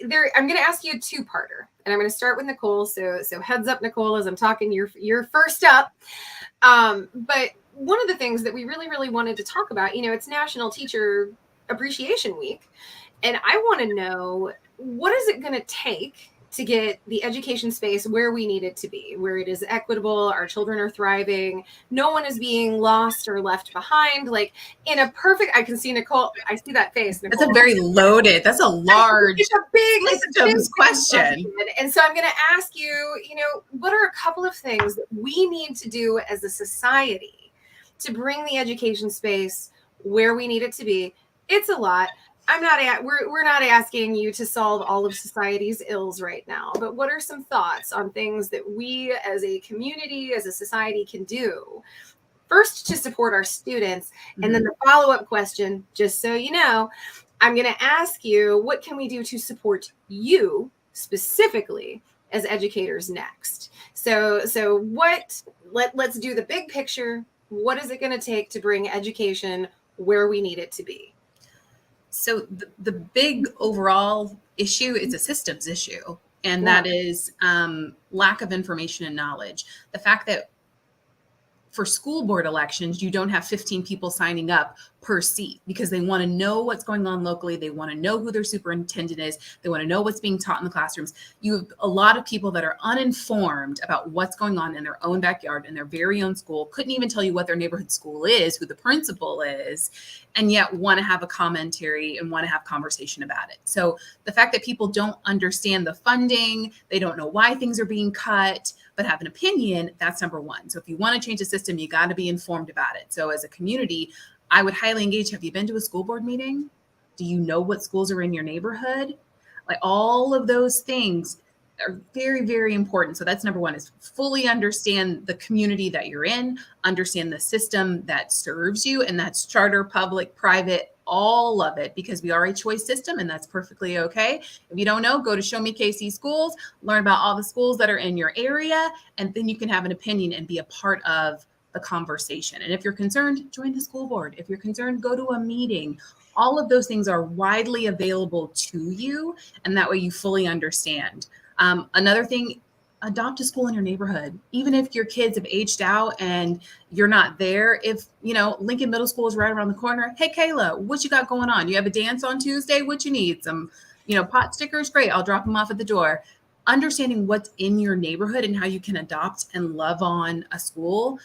there. I'm going to ask you a two-parter, and I'm going to start with Nicole. So heads up, Nicole, as I'm talking, you're first up. But one of the things that we really wanted to talk about, you know, it's National Teacher Appreciation Week, and I want to know, what is it going to take to get the education space where we need it to be, where it is equitable, our children are thriving, no one is being lost or left behind. Like, in a perfect, I can see Nicole, I see that face, Nicole. That's a very loaded, that's a large, it's a big question. And so I'm going to ask you, you know, what are a couple of things that we need to do as a society to bring the education space where we need it to be? It's a lot. We're not asking you to solve all of society's ills right now, but what are some thoughts on things that we as a community, as a society, can do first to support our students? And then the follow-up question, just so you know, I'm going to ask you, what can we do to support you specifically as educators next? So let's do the big picture. What is it going to take to bring education where we need it to be? So the big overall issue is a systems issue, and that is lack of information and knowledge. The fact that for school board elections, you don't have 15 people signing up per seat because they want to know what's going on locally. They want to know who their superintendent is. They want to know what's being taught in the classrooms. You have a lot of people that are uninformed about what's going on in their own backyard, in their very own school, couldn't even tell you what their neighborhood school is, who the principal is, and yet want to have a commentary and want to have conversation about it. So the fact that people don't understand the funding, they don't know why things are being cut, but have an opinion, that's number one. So if you want to change the system, you got to be informed about it. So as a community, I would highly engage. Have you been to a school board meeting? Do you know what schools are in your neighborhood? Like, all of those things are very, very important. So that's number one, is fully understand the community that you're in, understand the system that serves you, and that's charter, public, private, all of it, because we are a choice system, and that's perfectly okay. If you don't know, go to Show Me KC Schools, learn about all the schools that are in your area, and then you can have an opinion and be a part of the conversation. And if you're concerned, join the school board. If you're concerned, go to a meeting. All of those things are widely available to you, and that way you fully understand. Another thing, adopt a school in your neighborhood. Even if your kids have aged out and you're not there, if, you know, Lincoln Middle School is right around the corner. Hey, Kayla, what you got going on? You have a dance on Tuesday? What you need? Some, you know, pot stickers? Great. I'll drop them off at the door. Understanding what's in your neighborhood and how you can adopt and love on a school.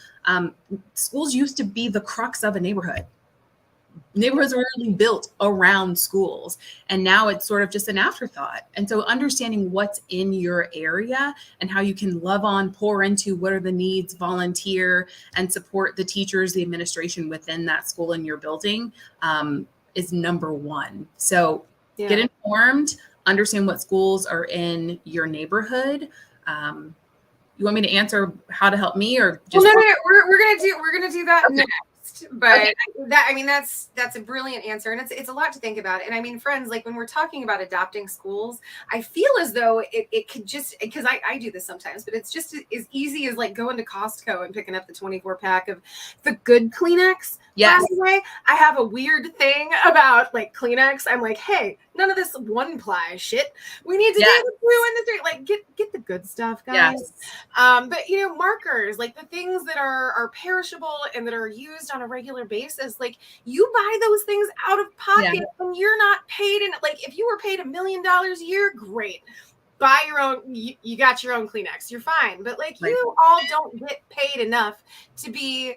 Schools used to be the crux of a neighborhood. Neighborhoods were really built around schools, and now it's sort of just an afterthought. And so understanding what's in your area and how you can love on, pour into, what are the needs, volunteer, and support the teachers, the administration within that school in your building is number one. So get informed, understand what schools are in your neighborhood. You want me to answer how to help me, or just? Well, no. We're gonna do that next. But okay. That's a brilliant answer, and it's a lot to think about. And I mean, friends, like, when we're talking about adopting schools, I feel as though it could just, because I do this sometimes, but it's just as easy as like going to Costco and picking up the 24 pack of the good Kleenex. Yes. By the way, I have a weird thing about like Kleenex. I'm like, hey, none of this one ply shit. We need to do the 2 and the 3. Like, get the good stuff, guys. Yes. But you know, markers, like the things that are perishable and that are used on a regular basis, like, you buy those things out of pocket when you're not paid. And like, if you were paid $1 million a year, great. Buy your own, you got your own Kleenex, you're fine. But like, you all don't get paid enough to be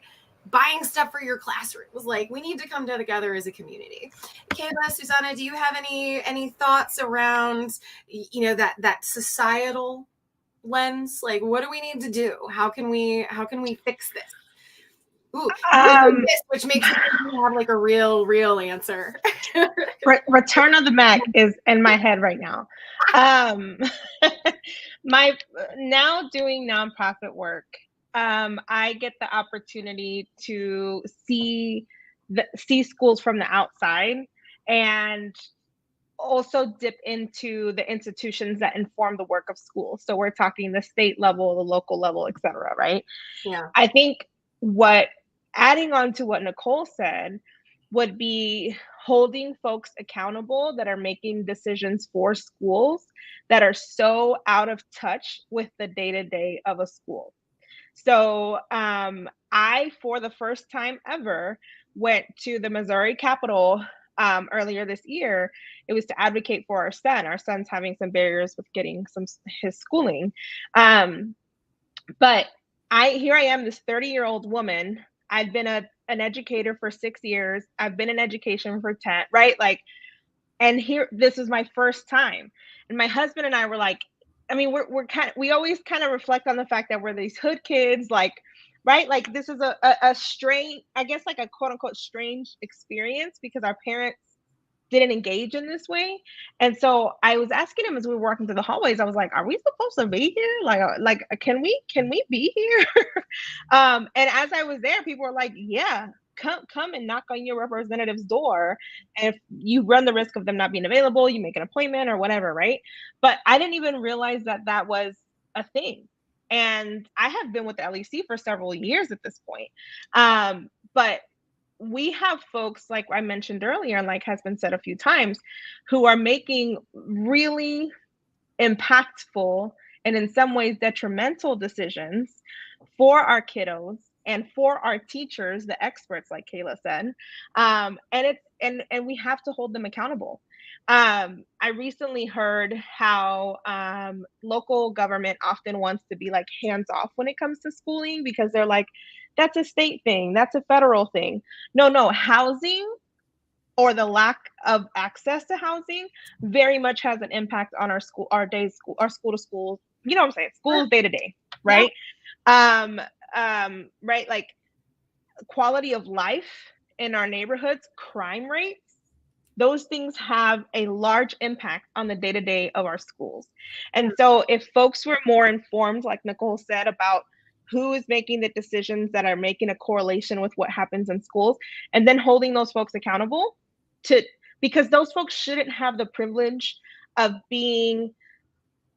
buying stuff for your classrooms. Like, we need to come together as a community. Kayla, Susanna, do you have any thoughts around, you know, that societal lens? Like, what do we need to do? How can we fix this? Ooh, Um, which makes me have like a real answer. Return of the Mac is in my head right now. My now doing nonprofit work, I get the opportunity to see schools from the outside and also dip into the institutions that inform the work of schools. So we're talking the state level, the local level, et cetera, right? Yeah. I think what adding on to what Nicole said would be holding folks accountable that are making decisions for schools that are so out of touch with the day-to-day of a school. So I, for the first time ever, went to the Missouri Capitol earlier this year. It was to advocate for our son. Our son's having some barriers with getting his schooling. But here I am, this 30-year-old woman. I've been an educator for 6 years. I've been in education for 10, right? Like, and here, this is my first time. And my husband and I were like, I mean, we always kind of reflect on the fact that we're these hood kids, like, right? Like, this is a strange, I guess, like a quote unquote strange experience because our parents didn't engage in this way. And so I was asking him as we were walking through the hallways, I was like, are we supposed to be here? Like, can we be here? And as I was there, people were like, yeah, come and knock on your representative's door. And if you run the risk of them not being available, you make an appointment or whatever, right? But I didn't even realize that was a thing. And I have been with the LEC for several years at this point. But we have folks, like I mentioned earlier, and like has been said a few times, who are making really impactful and in some ways detrimental decisions for our kiddos and for our teachers, the experts, like Kayla said. And we have to hold them accountable. I recently heard how local government often wants to be like hands off when it comes to schooling because they're like, that's a state thing, that's a federal thing. No, housing or the lack of access to housing very much has an impact on our school to school, you know what I'm saying? Schools day to day, right? Yeah. Right, like quality of life in our neighborhoods, crime rates, those things have a large impact on the day-to-day of our schools. And so if folks were more informed, like Nicole said, about who is making the decisions that are making a correlation with what happens in schools, and then holding those folks accountable because those folks shouldn't have the privilege of being,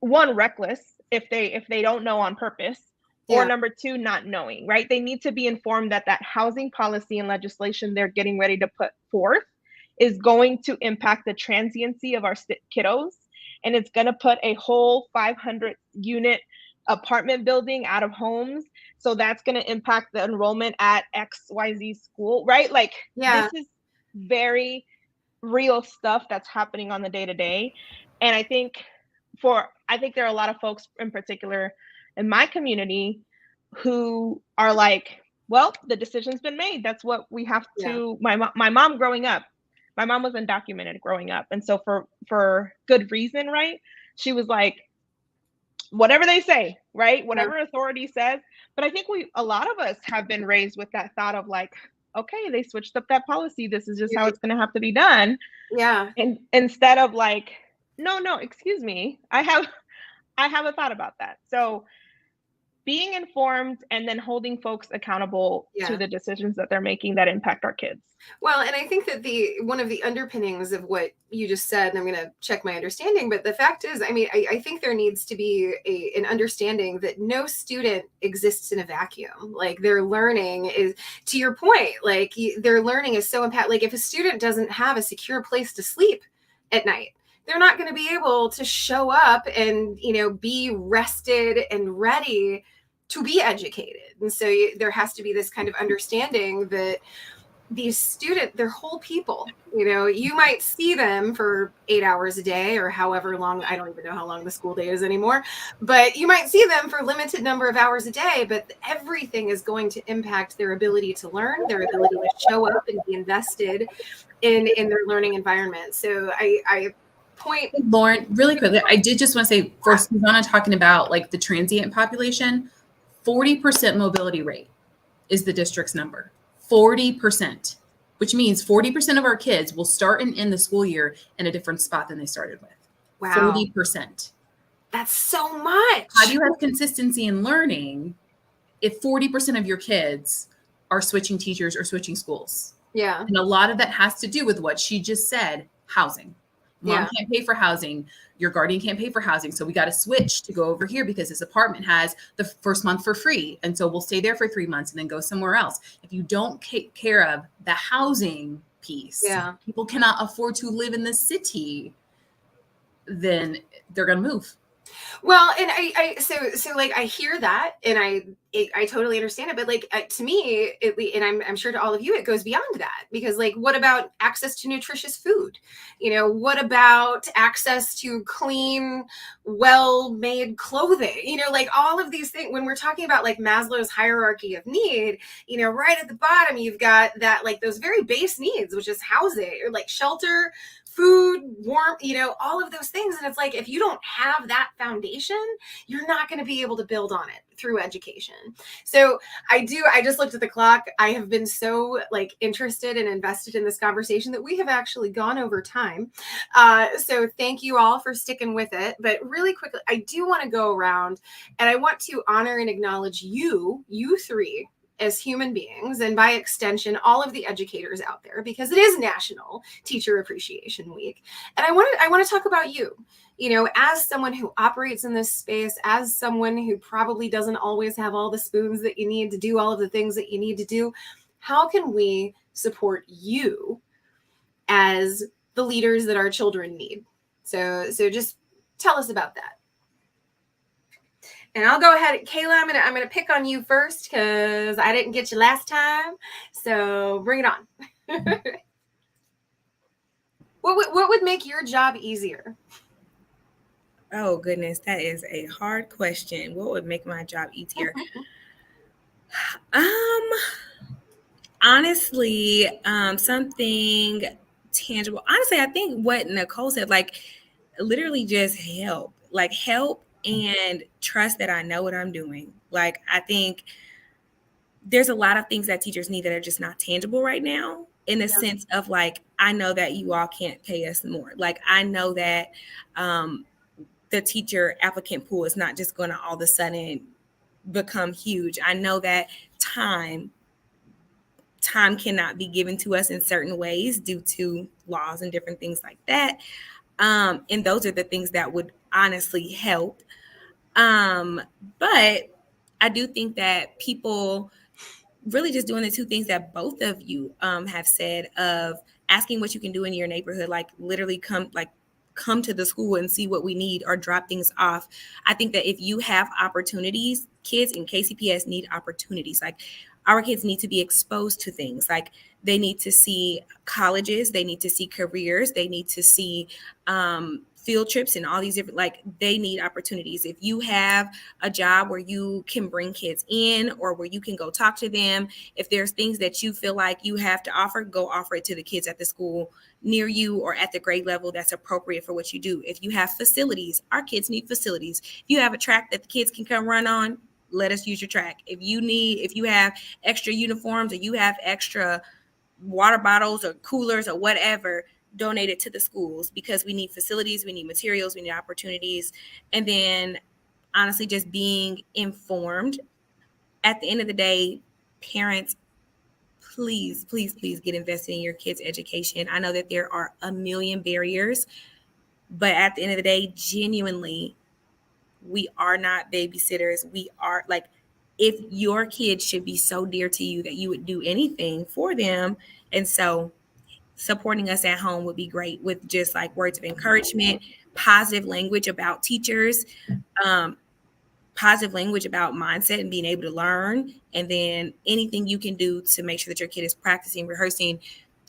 one, reckless if they don't know on purpose, or number two, not knowing, right? They need to be informed that housing policy and legislation they're getting ready to put forth is going to impact the transiency of our kiddos, and it's going to put a whole 500 unit apartment building out of homes. So that's going to impact the enrollment at XYZ school, right? Like, this is very real stuff that's happening on the day to day. And I think there are a lot of folks in particular in my community who are like, well, the decision's been made. That's what we have to. My mom growing up, my mom was undocumented growing up. And so for good reason, right? She was like, whatever they say, right? Whatever authority says. But I think a lot of us have been raised with that thought of like, okay, they switched up that policy. This is just how it's going to have to be done. Yeah. And instead of like, no, excuse me, I have a thought about that. So being informed and then holding folks accountable to the decisions that they're making that impact our kids. Well, and I think that one of the underpinnings of what you just said, and I'm going to check my understanding, but the fact is, I mean, I think there needs to be an understanding that no student exists in a vacuum. Like, their learning is, to your point, like their learning is so impactful. Like, if a student doesn't have a secure place to sleep at night, they're not going to be able to show up and, be rested and ready to be educated. And so there has to be this kind of understanding that these students, they're whole people. You might see them for 8 hours a day or however long, I don't even know how long the school day is anymore, but you might see them for a limited number of hours a day, but everything is going to impact their ability to learn, their ability to show up and be invested in their learning environment. So I point. Lauren, really quickly, I did just want to say, for Susanna talking about like the transient population, 40% mobility rate. is the district's number. 40%, which means 40% of our kids will start and end the school year in a different spot than they started with. Wow. 40%. That's so much. How do you have consistency in learning if 40% of your kids are switching teachers or switching schools? Yeah. And a lot of that has to do with what she just said, housing. Mom can't pay for housing. Your guardian can't pay for housing. So we got to switch to go over here because this apartment has the first month for free. And so we'll stay there for 3 months and then go somewhere else. If you don't take care of the housing piece, people cannot afford to live in the city, then they're going to move. Well, and so like I hear that, and I totally understand it, but like to me, and I'm sure to all of you, it goes beyond that, because like, what about access to nutritious food? You know, what about access to clean, well-made clothing? You know, like all of these things. When we're talking about like Maslow's hierarchy of need, you know, right at the bottom, you've got that, like those very base needs, which is housing, or like shelter, food, warmth, you know, all of those things. And it's like, if you don't have that foundation, you're not going to be able to build on it through education. So I just looked at the clock. I have been so like interested and invested in this conversation that we have actually gone over time. So thank you all for sticking with it. But really quickly, I do want to go around, and I want to honor and acknowledge you three, as human beings, and by extension, all of the educators out there, because it is National Teacher Appreciation Week. And I want to talk about you, you know, as someone who operates in this space, as someone who probably doesn't always have all the spoons that you need to do all of the things that you need to do. How can we support you as the leaders that our children need? So just tell us about that. And I'll go ahead, Kayla, I'm gonna pick on you first because I didn't get you last time. So bring it on. What would make your job easier? Oh goodness, that is a hard question. What would make my job easier? Honestly, something tangible. Honestly, I think what Nicole said, like literally just help and trust that I know what I'm doing. Like, I think there's a lot of things that teachers need that are just not tangible right now, in the sense of like, I know that you all can't pay us more. Like, I know that the teacher applicant pool is not just going to all of a sudden become huge. I know that time cannot be given to us in certain ways due to laws and different things like that. And those are the things that would honestly help. But I do think that people really just doing the two things that both of you have said, of asking what you can do in your neighborhood, like literally come to the school and see what we need, or drop things off. I think that if you have opportunities, kids in KCPS need opportunities. Like, our kids need to be exposed to things. Like, they need to see colleges, they need to see careers, they need to see field trips and all these different, like, they need opportunities. If you have a job where you can bring kids in, or where you can go talk to them, if there's things that you feel like you have to offer, go offer it to the kids at the school near you or at the grade level that's appropriate for what you do. If you have facilities, our kids need facilities. If you have a track that the kids can come run on, let us use your track. If you have extra uniforms, or you have extra water bottles or coolers or whatever, donate it to the schools, because we need facilities, we need materials, we need opportunities. And then honestly, just being informed. At the end of the day, parents, please get invested in your kids' education. I know that there are a million barriers, but at the end of the day, genuinely, we are not babysitters. We are, like, if your kids should be so dear to you that you would do anything for them. And so supporting us at home would be great, with just like words of encouragement, positive language about teachers, positive language about mindset and being able to learn. And then anything you can do to make sure that your kid is practicing, rehearsing,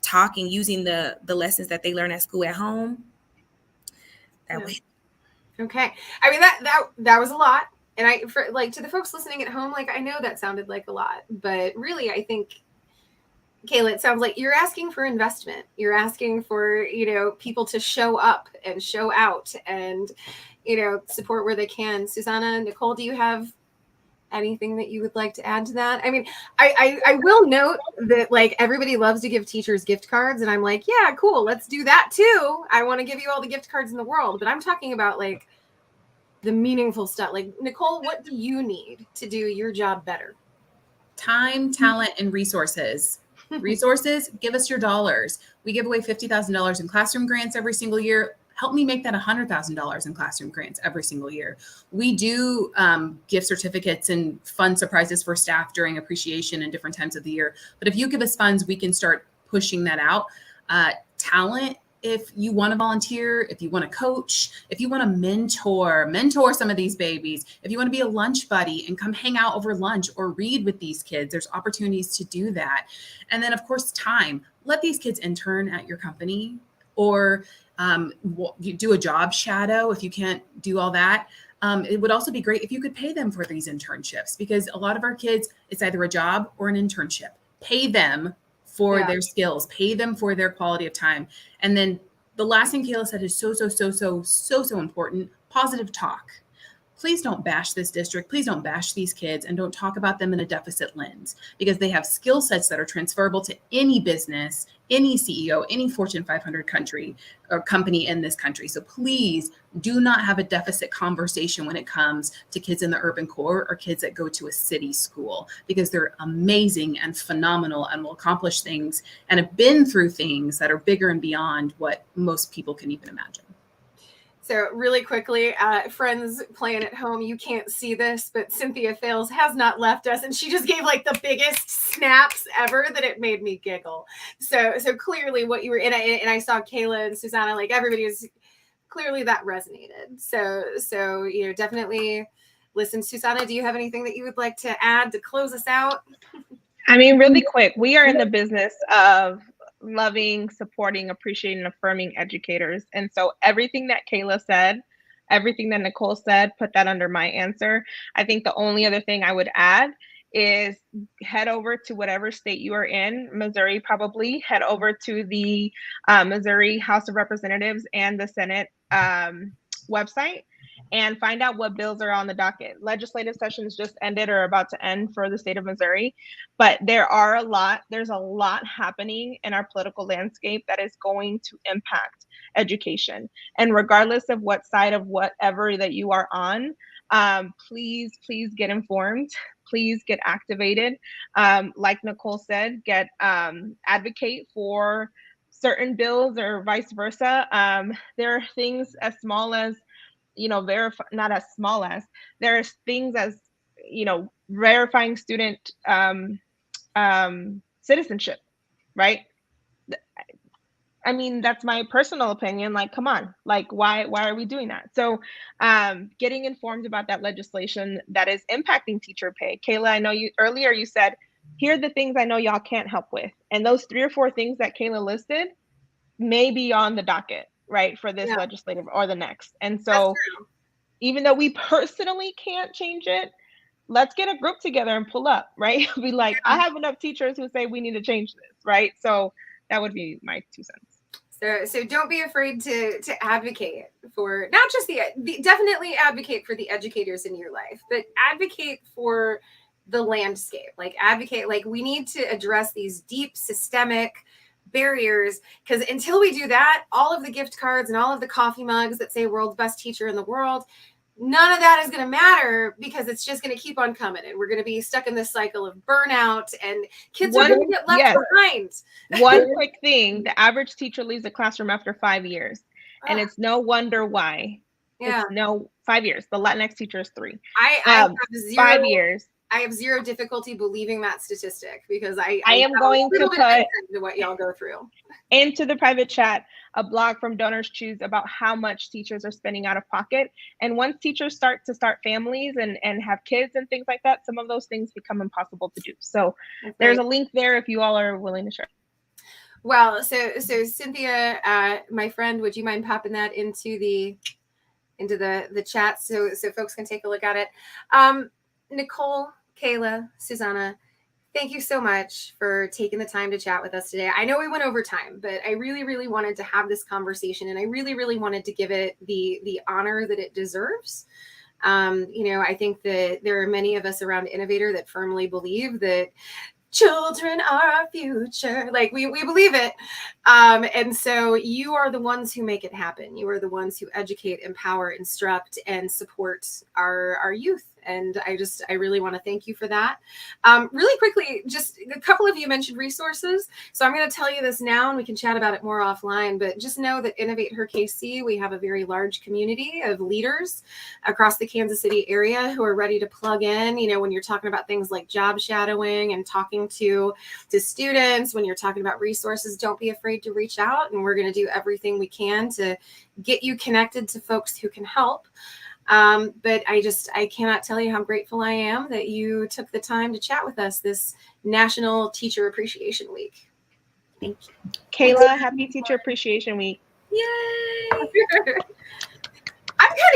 talking, using the lessons that they learn at school at home. That way. Okay. I mean, that was a lot. And for like, to the folks listening at home, like, I know that sounded like a lot, but really, I think, Kayla, it sounds like you're asking for investment. You're asking for, you know, people to show up and show out and, you know, support where they can. Susanna, Nicole, do you have anything that you would like to add to that? I mean, I will note that like everybody loves to give teachers gift cards, and I'm like, yeah, cool, let's do that too. I want to give you all the gift cards in the world, but I'm talking about like the meaningful stuff. Like, Nicole, what do you need to do your job better? Time, talent, and resources. Resources, give us your dollars. We give away $50,000 in classroom grants every single year. Help me make that $100,000 in classroom grants every single year. We do gift certificates and fun surprises for staff during appreciation and different times of the year. But if you give us funds, we can start pushing that out. Talent, if you want to volunteer, if you want to coach, if you want to mentor some of these babies, if you want to be a lunch buddy and come hang out over lunch or read with these kids, there's opportunities to do that. And then of course, time. Let these kids intern at your company, or you do a job shadow if you can't do all that. It would also be great if you could pay them for these internships, because a lot of our kids, it's either a job or an internship. Pay them for their skills, pay them for their quality of time. And then the last thing Kayla said is so important: positive talk. Please don't bash this district. Please don't bash these kids, and don't talk about them in a deficit lens, because they have skill sets that are transferable to any business, any CEO, any Fortune 500 country or company in this country. So please do not have a deficit conversation when it comes to kids in the urban core or kids that go to a city school, because they're amazing and phenomenal and will accomplish things and have been through things that are bigger and beyond what most people can even imagine. So really quickly, friends playing at home, you can't see this, but Cynthia Fails has not left us, and she just gave like the biggest snaps ever that it made me giggle. So clearly what you were in, and I saw Kayla and Susanna, like everybody is clearly that resonated. So you know, definitely listen. Susanna, do you have anything that you would like to add to close us out? I mean, really quick, we are in the business of loving, supporting, appreciating, affirming educators. And so everything that Kayla said, everything that Nicole said, put that under my answer. I think the only other thing I would add is head over to whatever state you are in, Missouri probably, head over to the Missouri House of Representatives and the Senate website, and find out what bills are on the docket. Legislative sessions just ended or about to end for the state of Missouri, but there's a lot happening in our political landscape that is going to impact education. And regardless of what side of whatever that you are on, please get informed. Please get activated. Like Nicole said, advocate for certain bills or vice versa. There are things as small as, not as small as, there's things as, verifying student citizenship, right? I mean, that's my personal opinion. Like, come on, like, why are we doing that? So getting informed about that legislation that is impacting teacher pay. Kayla, I know earlier you said, here are the things I know y'all can't help with. And those 3 or 4 things that Kayla listed may be on the docket, right, for this legislative or the next. And so even though we personally can't change it, let's get a group together and pull up, right? Be like, I have enough teachers who say we need to change this, right? So that would be my 2 cents. So don't be afraid to advocate for not just definitely advocate for the educators in your life, but advocate for the landscape. Like advocate, like we need to address these deep systemic barriers, because until we do that, all of the gift cards and all of the coffee mugs that say world's best teacher in the world, none of that is going to matter, because it's just going to keep on coming, and we're going to be stuck in this cycle of burnout, and kids are going to get left behind. One quick thing: the average teacher leaves the classroom after 5 years, and it's no wonder why. Yeah, 5 years. The Latinx teacher is 3. I have 5 years. I have zero difficulty believing that statistic, because I am going to put what y'all go through into the private chat a blog from Donors Choose about how much teachers are spending out of pocket. And once teachers start families and have kids and things like that, some of those things become impossible to do. So there's a link there if you all are willing to share. Well, so Cynthia, my friend, would you mind popping that into the chat so folks can take a look at it? Nicole, Kayla, Susanna, thank you so much for taking the time to chat with us today. I know we went over time, but I really, really wanted to have this conversation, and I really, really wanted to give it the honor that it deserves. I think that there are many of us around Innovator that firmly believe that children are our future. Like we believe it. And so you are the ones who make it happen. You are the ones who educate, empower, instruct, and support our youth. And I really want to thank you for that. Really quickly, just a couple of you mentioned resources. So I'm going to tell you this now and we can chat about it more offline, but just know that Innovate Her KC, we have a very large community of leaders across the Kansas City area who are ready to plug in, when you're talking about things like job shadowing and talking to students, when you're talking about resources, don't be afraid to reach out. And we're going to do everything we can to get you connected to folks who can help. But I cannot tell you how grateful I am that you took the time to chat with us this National Teacher Appreciation Week. Thank you. Kayla, happy Teacher Appreciation Week. Yay! I'm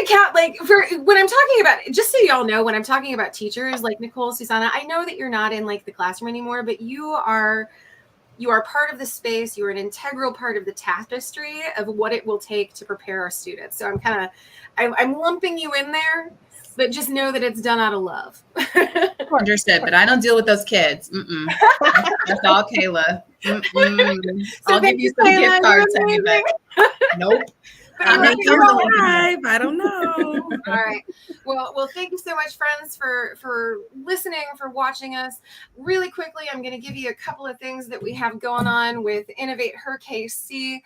kind of for when I'm talking about, just so y'all know, when I'm talking about teachers like Nicole, Susanna, I know that you're not in like the classroom anymore, but you are part of the space. You're an integral part of the tapestry of what it will take to prepare our students. So I'm lumping you in there, but just know that it's done out of love. Understood, but I don't deal with those kids. That's all Kayla. So I'll give you some gift cards. Nope. I don't know. All right. Well, thank you so much, friends, for listening, for watching us. Really quickly, I'm going to give you a couple of things that we have going on with Innovate Her KC.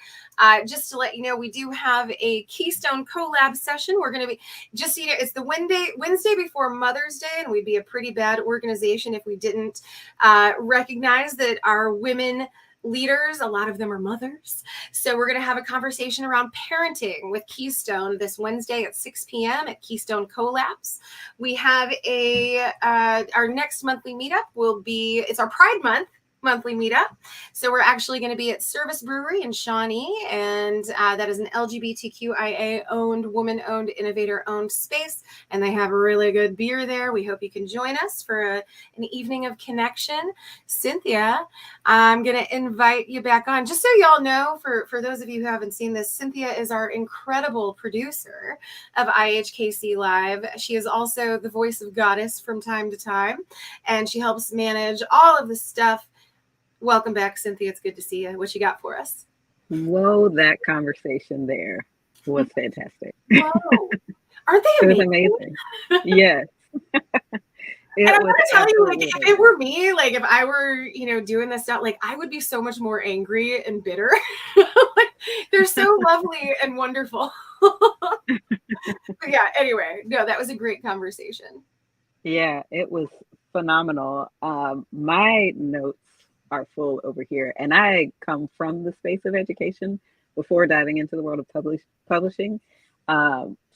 Just to let you know, we do have a Keystone collab session. We're going to be, just so you know, it's the Wednesday before Mother's Day, and we'd be a pretty bad organization if we didn't recognize that our women leaders, a lot of them are mothers. So we're going to have a conversation around parenting with Keystone this Wednesday at 6 p.m. at Keystone Collabs. We have our next monthly meetup it's our Pride Month monthly meetup. So we're actually going to be at Service Brewery in Shawnee, and that is an LGBTQIA owned, woman owned, innovator owned space, and they have a really good beer there. We hope you can join us for an evening of connection. Cynthia, I'm going to invite you back on. Just so y'all know, for those of you who haven't seen this, Cynthia is our incredible producer of IHKC Live. She is also the voice of Goddess from time to time, and she helps manage all of the stuff. Welcome back, Cynthia. It's good to see you. What you got for us? Whoa, that conversation there was fantastic. Whoa. Aren't they amazing? It was amazing. Yes. And I want to tell you, like, if it were me, like, if I were, doing this stuff, like, I would be so much more angry and bitter. Like, they're so lovely and wonderful. But yeah, anyway, no, that was a great conversation. Yeah, it was phenomenal. My notes are full over here, and I come from the space of education before diving into the world of publishing.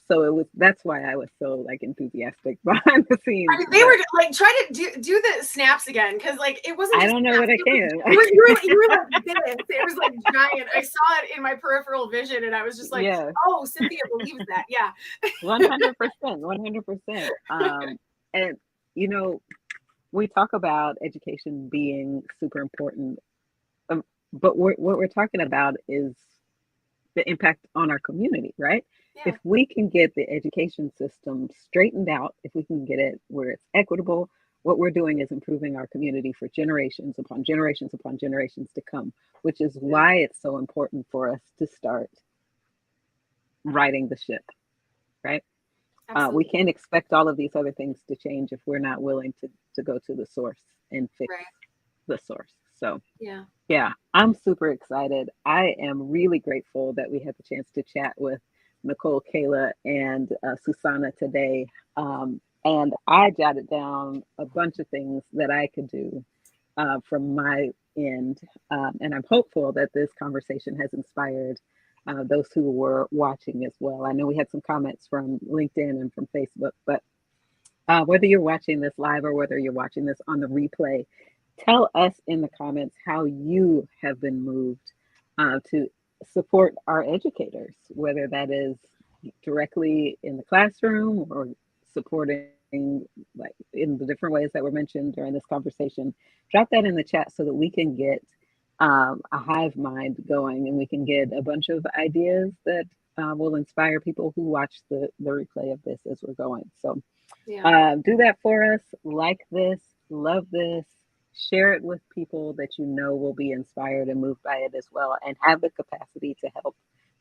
So that's why I was so like enthusiastic behind the scenes. I mean, they were like, try to do the snaps again, because like it wasn't. I don't know what I can. You were like this. It was like giant. I saw it in my peripheral vision, and I was just like, yes. Oh, Cynthia believes that. Yeah, 100%, 100%. And we talk about education being super important, but what we're talking about is the impact on our community, right? Yeah. If we can get the education system straightened out, if we can get it where it's equitable, what we're doing is improving our community for generations upon generations upon generations to come, which is why it's so important for us to start righting the ship, right? We can't expect all of these other things to change if we're not willing to go to the source and fix the source. So yeah, I'm super excited. I am really grateful that we had the chance to chat with Nicole, Kayla, and Susanna today. And I jotted down a bunch of things that I could do from my end. And I'm hopeful that this conversation has inspired those who were watching as well. I know we had some comments from LinkedIn and from Facebook, but whether you're watching this live or whether you're watching this on the replay, tell us in the comments how you have been moved to support our educators, whether that is directly in the classroom or supporting like in the different ways that were mentioned during this conversation. Drop that in the chat so that we can get a hive mind going and we can get a bunch of ideas that will inspire people who watch the replay of this as we're going. So Yeah. do that for us. Like this, love this, share it with people that you know will be inspired and moved by it as well, and have the capacity to help,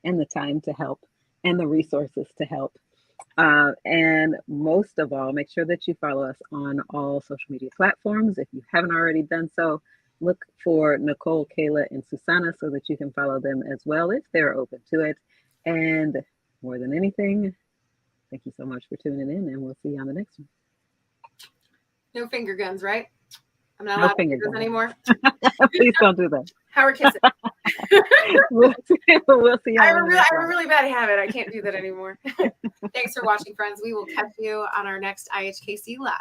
and the time to help, and the resources to help. And most of all, make sure that you follow us on all social media platforms. If you haven't already done so, look for Nicole, Kayla, and Susanna so that you can follow them as well if they're open to it. And more than anything, thank you so much for tuning in, and we'll see you on the next one. No finger guns, right? I'm not No allowed finger to do this guns. anymore. Please don't do that. Howard kissing. We'll see you I on have the next one. a really bad habit. I can't do that anymore. Thanks for watching, friends. We will catch you on our next IHKC Live.